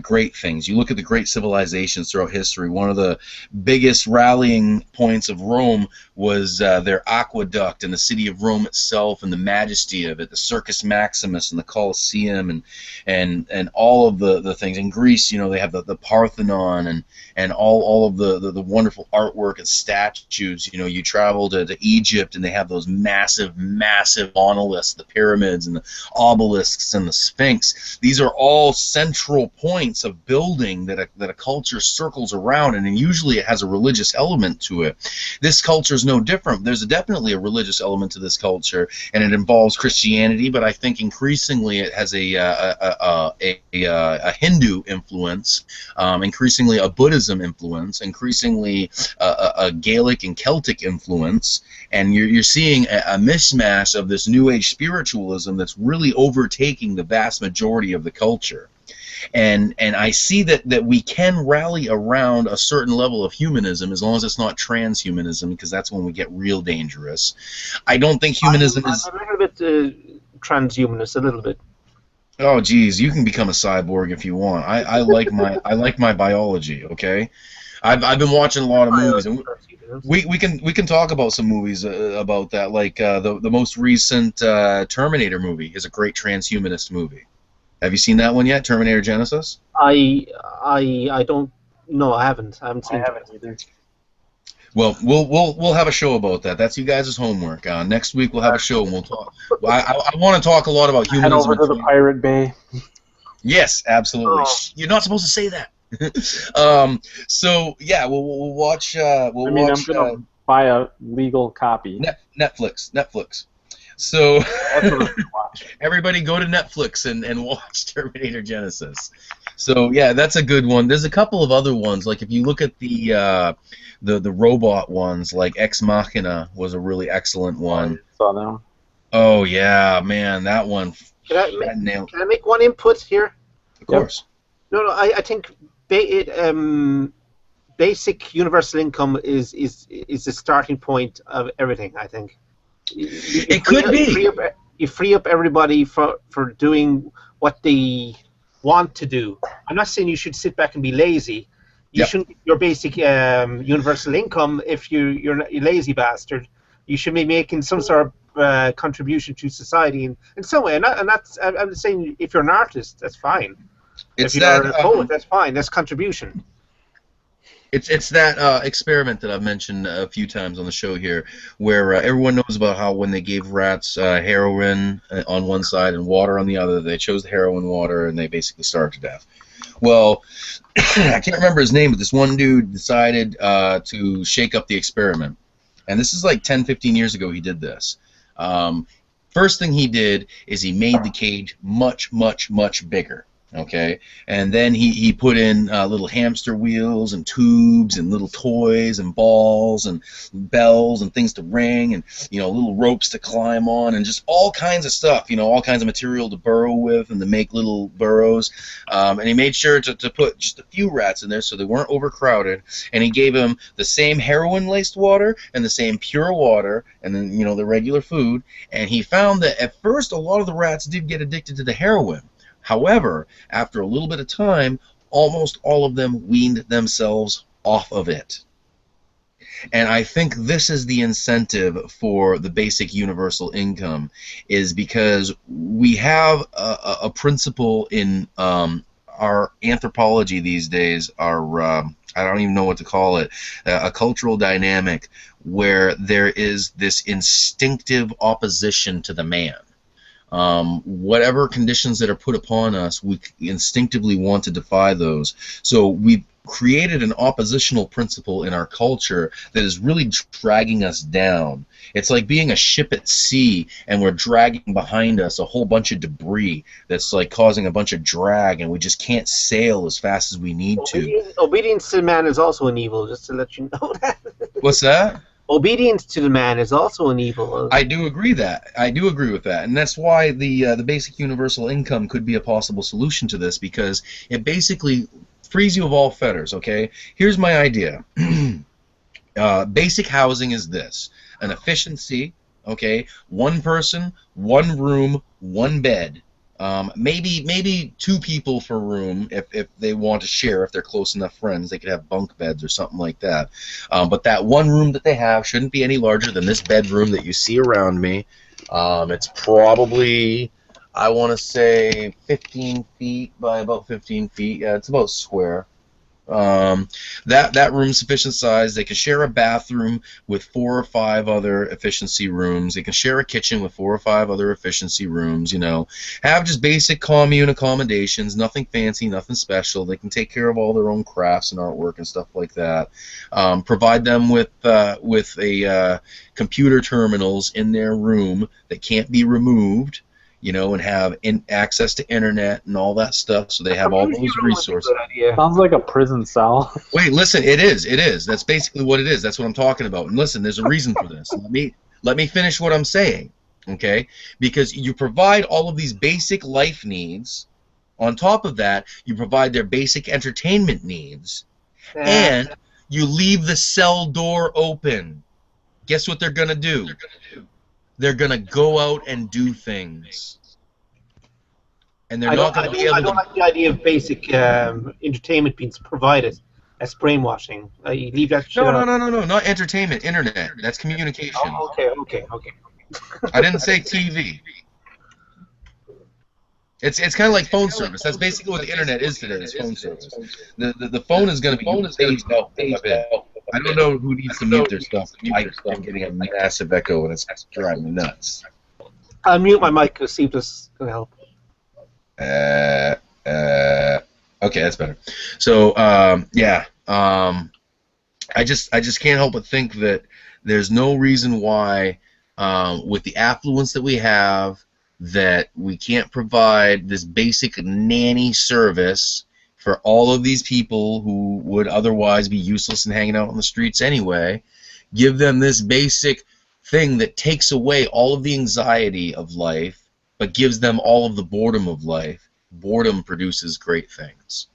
Great things. You look at the great civilizations throughout history. One of the biggest rallying points of Rome was their aqueduct and the city of Rome itself and the majesty of it, the Circus Maximus and the Colosseum and all of the things. In Greece, you know, they have the Parthenon and all of the wonderful artwork and statues. You know, you travel to Egypt and they have those massive monoliths, the pyramids and the obelisks and the Sphinx. These are all central points of building that a culture circles around, and usually it has a religious element to it. This culture is no different. There's definitely a religious element to this culture, and it involves Christianity, but I think increasingly it has a Hindu influence, increasingly a Buddhism influence, increasingly a Gaelic and Celtic influence, and you're seeing a mishmash of this New Age spiritualism that's really overtaking the vast majority of the culture. And I see that we can rally around a certain level of humanism as long as it's not transhumanism, because that's when we get real dangerous. I don't think humanism is a little bit transhumanist, a little bit. Oh, geez, you can become a cyborg if you want. I like my biology. Okay, I've been watching a lot of movies, and we can talk about some movies about that. Like the most recent Terminator movie is a great transhumanist movie. Have you seen that one yet, Terminator Genesis? I don't. No, I haven't. I haven't seen it either. Well, we'll have a show about that. That's you guys' homework. Next week we'll have a show and we'll talk. I want to talk a lot about humanism. Head over to the Pirate Bay. Yes, absolutely. Oh. You're not supposed to say that. So yeah, we'll watch. I'm gonna buy a legal copy. Netflix. So That's what I'm gonna watch. everybody go to Netflix and watch Terminator Genesis. So yeah, that's a good one. There's a couple of other ones. Like if you look at the robot ones, like Ex Machina was a really excellent one. Saw that one. Oh yeah, man, that one. Can I make one input here? Of course. No, I think basic universal income is the starting point of everything. I think It could be. You free up everybody for doing what they want to do. I'm not saying you should sit back and be lazy. You shouldn't get your basic universal income if you're a lazy bastard. You should be making some sort of contribution to society in some way. And that's, I'm saying if you're an artist, that's fine. If you're a poet, that's fine. That's contribution. It's that experiment that I've mentioned a few times on the show here, where everyone knows about how when they gave rats heroin on one side and water on the other, they chose the heroin water and they basically starved to death. Well, I can't remember his name, but this one dude decided to shake up the experiment. And this is like 10, 15 years ago he did this. First thing he did is he made the cage much, much, much bigger. Okay, and then he put in little hamster wheels and tubes and little toys and balls and bells and things to ring and little ropes to climb on and just all kinds of stuff, all kinds of material to burrow with and to make little burrows. And he made sure to put just a few rats in there so they weren't overcrowded. And he gave them the same heroin laced water and the same pure water and then the regular food. And he found that at first a lot of the rats did get addicted to the heroin. However, after a little bit of time, almost all of them weaned themselves off of it. And I think this is the incentive for the basic universal income, is because we have a principle in our anthropology these days, our I don't even know what to call it, a cultural dynamic where there is this instinctive opposition to the man. Whatever conditions that are put upon us, we instinctively want to defy those. So we've created an oppositional principle in our culture that is really dragging us down. It's like being a ship at sea and we're dragging behind us a whole bunch of debris that's like causing a bunch of drag and we just can't sail as fast as we need to. Obedience to man is also an evil, just to let you know that. What's that? Obedience to the man is also an evil. I do agree that. I do agree with that, and that's why the basic universal income could be a possible solution to this, because it basically frees you of all fetters. Okay, here's my idea. Basic housing is this: an efficiency. Okay, one person, one room, one bed. Maybe two people per room if they want to share, if they're close enough friends, they could have bunk beds or something like that. But that one room that they have shouldn't be any larger than this bedroom that you see around me. It's probably, I want to say, 15 feet by about 15 feet. Yeah, it's about square. That room's sufficient size. They can share a bathroom with 4 or 5 other efficiency rooms. They can share a kitchen with 4 or 5 other efficiency rooms. Have just basic commune accommodations, nothing fancy, nothing special. They can take care of all their own crafts and artwork and stuff like that. Provide them with a computer terminals in their room that can't be removed. And have access to internet and all that stuff, so they have all those resources. Sounds like a prison cell. Wait, listen, it is. That's basically what it is. That's what I'm talking about. And listen, there's a reason for this. Let me finish what I'm saying, okay? Because you provide all of these basic life needs. On top of that, you provide their basic entertainment needs, and you leave the cell door open. Guess what they're gonna do? They're going to go out and do things. And they're not going to be able to... I don't like the idea of basic entertainment being provided as brainwashing. You leave that shit No, not entertainment, internet. That's communication. Oh, okay. I didn't say TV. It's kind of like phone service. That's basically what the internet is today, is phone service. The phone is going to be phased out a bit. I don't know who needs to mute their stuff. I'm getting a massive echo and it's driving me nuts. I'll mute my mic to see if this can help. Okay, that's better. So, yeah. I just can't help but think that there's no reason why, with the affluence that we have, that we can't provide this basic nanny service for all of these people who would otherwise be useless and hanging out on the streets anyway. Give them this basic thing that takes away all of the anxiety of life, but gives them all of the boredom of life. Boredom produces great things.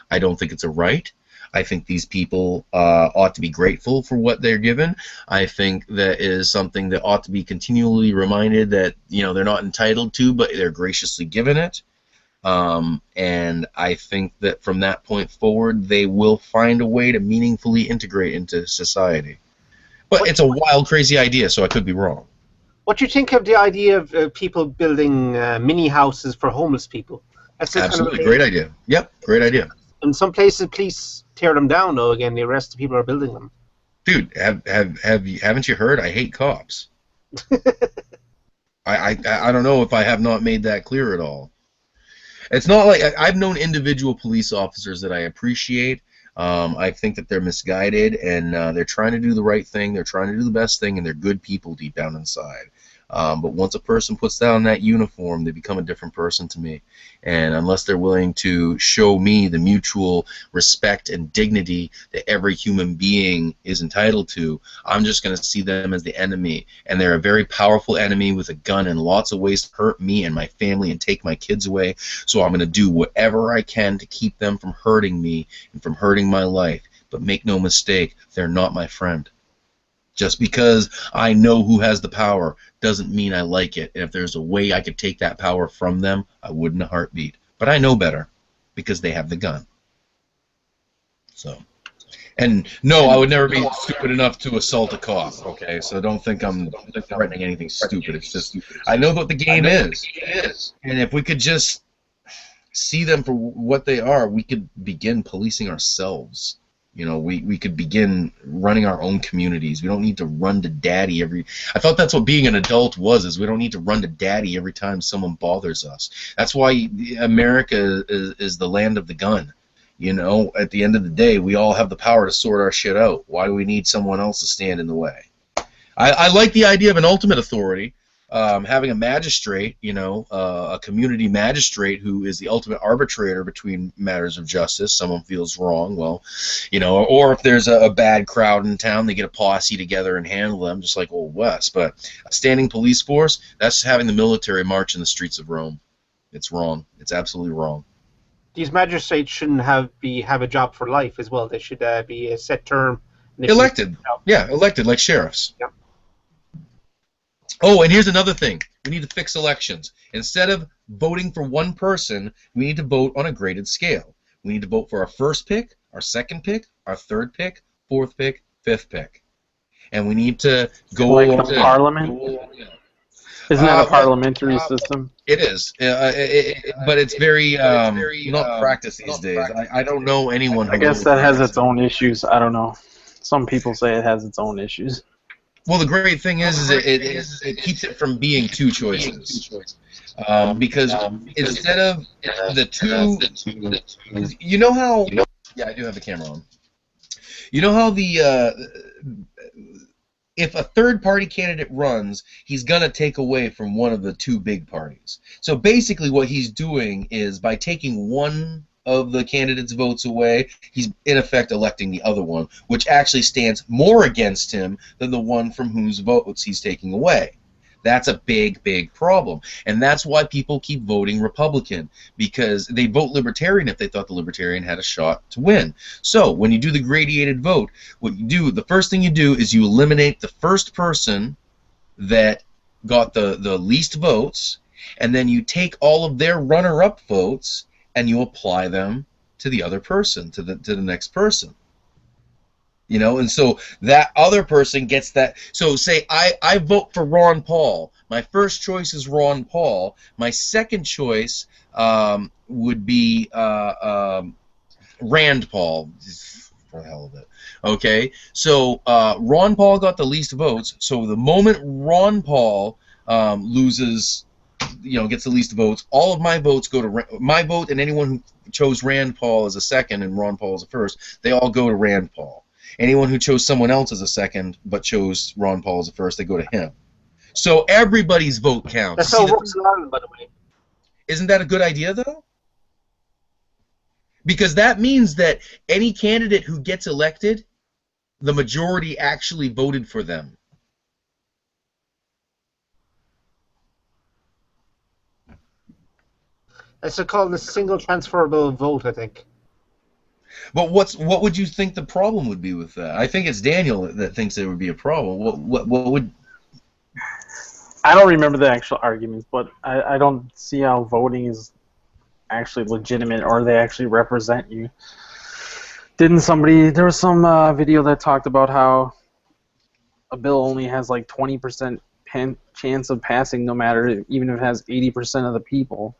I don't think it's a right. I think these people ought to be grateful for what they're given. I think that is something that ought to be continually reminded that they're not entitled to, but they're graciously given it. And I think that from that point forward, they will find a way to meaningfully integrate into society. But it's a wild, crazy idea, so I could be wrong. What do you think of the idea of people building mini houses for homeless people? That's absolutely great idea. Yep, great idea. In some places, police tear them down, though. Again, they arrest the people who are building them. Dude, haven't you heard? I hate cops. I don't know if I have not made that clear at all. It's not like I've known individual police officers that I appreciate. I think that they're misguided and they're trying to do the right thing. They're trying to do the best thing, and they're good people deep down inside. But once a person puts down that uniform, they become a different person to me. And unless they're willing to show me the mutual respect and dignity that every human being is entitled to, I'm just going to see them as the enemy. And they're a very powerful enemy with a gun in lots of ways to hurt me and my family and take my kids away. So I'm going to do whatever I can to keep them from hurting me and from hurting my life. But make no mistake, they're not my friend. Just because I know who has the power doesn't mean I like it. And if there's a way I could take that power from them, I wouldn't a heartbeat. But I know better because they have the gun. So, and no, I would never be stupid enough to assault a cop. Okay, so don't think I'm threatening anything stupid. It's just I know what the game is, and if we could just see them for what they are, we could begin policing ourselves. You know, we could begin running our own communities. We don't need to run to daddy every... I thought that's what being an adult was, is we don't need to run to daddy every time someone bothers us. That's why America is the land of the gun. You know, at the end of the day, we all have the power to sort our shit out. Why do we need someone else to stand in the way? I like the idea of an ultimate authority. Having a magistrate, you know, a community magistrate who is the ultimate arbitrator between matters of justice. Someone feels wrong, well, you know, or if there's a bad crowd in town, they get a posse together and handle them, just like Old West. But a standing police force, that's having the military march in the streets of Rome. It's wrong. It's absolutely wrong. These magistrates shouldn't have a job for life as well. They should be a set term. Elected. Yeah, elected like sheriffs. Yep. Oh, and here's another thing. We need to fix elections. Instead of voting for one person, we need to vote on a graded scale. We need to vote for our first pick, our second pick, our third pick, fourth pick, fifth pick. And we need to go like the parliament? Isn't that a parliamentary system? It is. But it's very not practiced these days. I don't know anyone who... I guess that has its own issues. I don't know. Some people say it has its own issues. Well, the great thing is it keeps it from being two choices. Because instead of the two, you know how... Yeah, I do have the camera on. You know how if a third-party candidate runs, he's going to take away from one of the two big parties. So basically what he's doing is, by taking one of the candidate's votes away, he's in effect electing the other one, which actually stands more against him than the one from whose votes he's taking away. That's a big, big problem. And that's why people keep voting Republican, because they vote Libertarian if they thought the Libertarian had a shot to win. So when you do the gradated vote, what you do, the first thing you do is you eliminate the first person that got the least votes, and then you take all of their runner-up votes and you apply them to the other person, to the next person. You know, and so that other person gets that. So say I vote for Ron Paul. My first choice is Ron Paul. My second choice would be Rand Paul. For the hell of it. Okay, so Ron Paul got the least votes. So the moment Ron Paul loses, you know, gets the least votes, all of my votes go to my vote, and anyone who chose Rand Paul as a second and Ron Paul as a first, they all go to Rand Paul. Anyone who chose someone else as a second but chose Ron Paul as a first, they go to him. So everybody's vote counts. That's how it works in Ireland, by the way. Isn't that a good idea, though? Because that means that any candidate who gets elected, the majority actually voted for them. It's called a single transferable vote, I think. But what would you think the problem would be with that? I think it's Daniel that thinks there would be a problem. What would... I don't remember the actual arguments, but I don't see how voting is actually legitimate or they actually represent you. Didn't somebody... There was some video that talked about how a bill only has like 20% chance of passing, no matter, even if it has 80% of the people.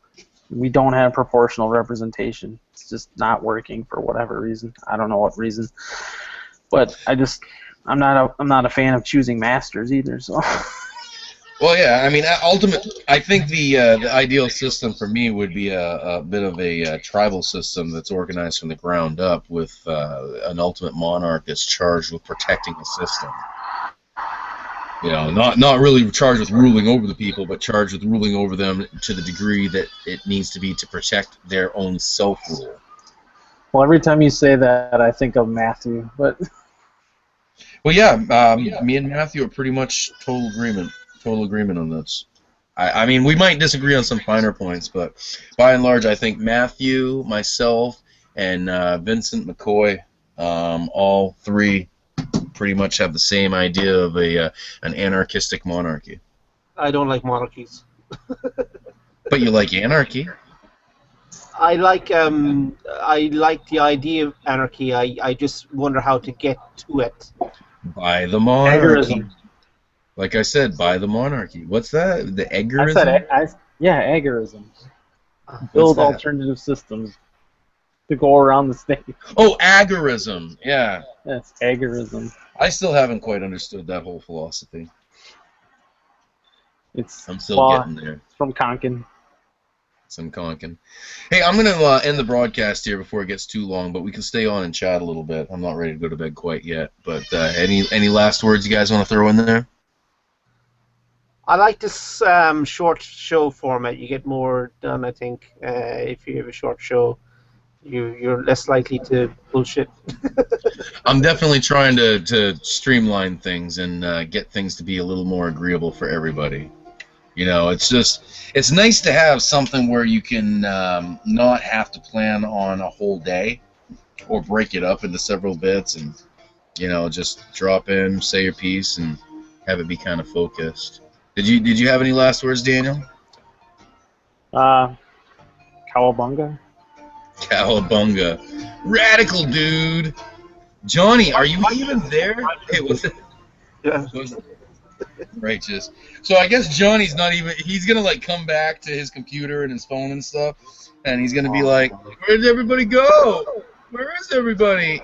We don't have proportional representation. It's just not working for whatever reason. I don't know what reason. But I'm not a fan of choosing masters either. So. Well, yeah. I mean, I think the ideal system for me would be a bit of a tribal system that's organized from the ground up, with an ultimate monarch that's charged with protecting the system. You know, not really charged with ruling over the people, but charged with ruling over them to the degree that it needs to be to protect their own self-rule. Well, every time you say that, I think of Matthew, but Well, yeah, me and Matthew are pretty much total agreement on this. I mean, we might disagree on some finer points, but by and large, I think Matthew, myself, and Vincent McCoy, all three pretty much have the same idea of an anarchistic monarchy. I don't like monarchies. But you like anarchy. I like the idea of anarchy. I just wonder how to get to it. By the monarchy. agorism. Like I said, by the monarchy. What's that? The I agorism? said, agorism. Build that? alternative systems to go around the state. Oh, agorism. Yeah. That's agorism. I still haven't quite understood that whole philosophy. I'm still getting there. It's from Konkin. Some conking. Hey, I'm going to end the broadcast here before it gets too long, but we can stay on and chat a little bit. I'm not ready to go to bed quite yet. But any last words you guys want to throw in there? I like this short show format. You get more done, I think, if you have a short show. You're less likely to bullshit. I'm definitely trying to streamline things and get things to be a little more agreeable for everybody. You know, it's nice to have something where you can not have to plan on a whole day or break it up into several bits and, you know, just drop in, say your piece, and have it be kind of focused. Did you have any last words, Daniel? Cowabunga. Cowabunga. Radical, dude. Johnny, are you even there? Hey, was it? Yeah. Righteous. So I guess Johnny's not even. He's gonna like come back to his computer and his phone and stuff, and he's gonna be like, "Where did everybody go? Where is everybody?"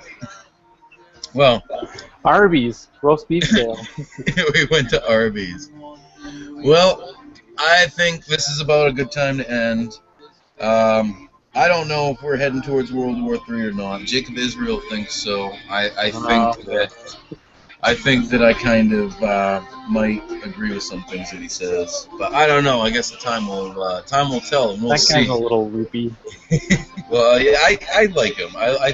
Well, Arby's roast beef sale. we went to Arby's. Well, I think this is about a good time to end. I don't know if we're heading towards World War III or not. Jacob Israel thinks so. I think that I kind of might agree with some things that he says, but I don't know. I guess time will tell, and we'll That see. guy's a little loopy. Well, yeah, I like him. I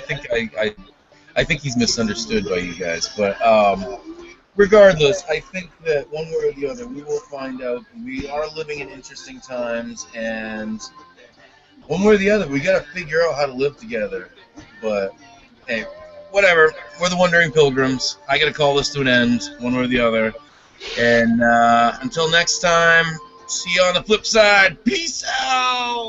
think he's misunderstood by you guys, but regardless, I think that one way or the other, we will find out. We are living in interesting times, and one way or the other, we got to figure out how to live together. But hey, whatever. We're the Wandering Pilgrims. I got to call this to an end, one way or the other. And until next time, see you on the flip side. Peace out.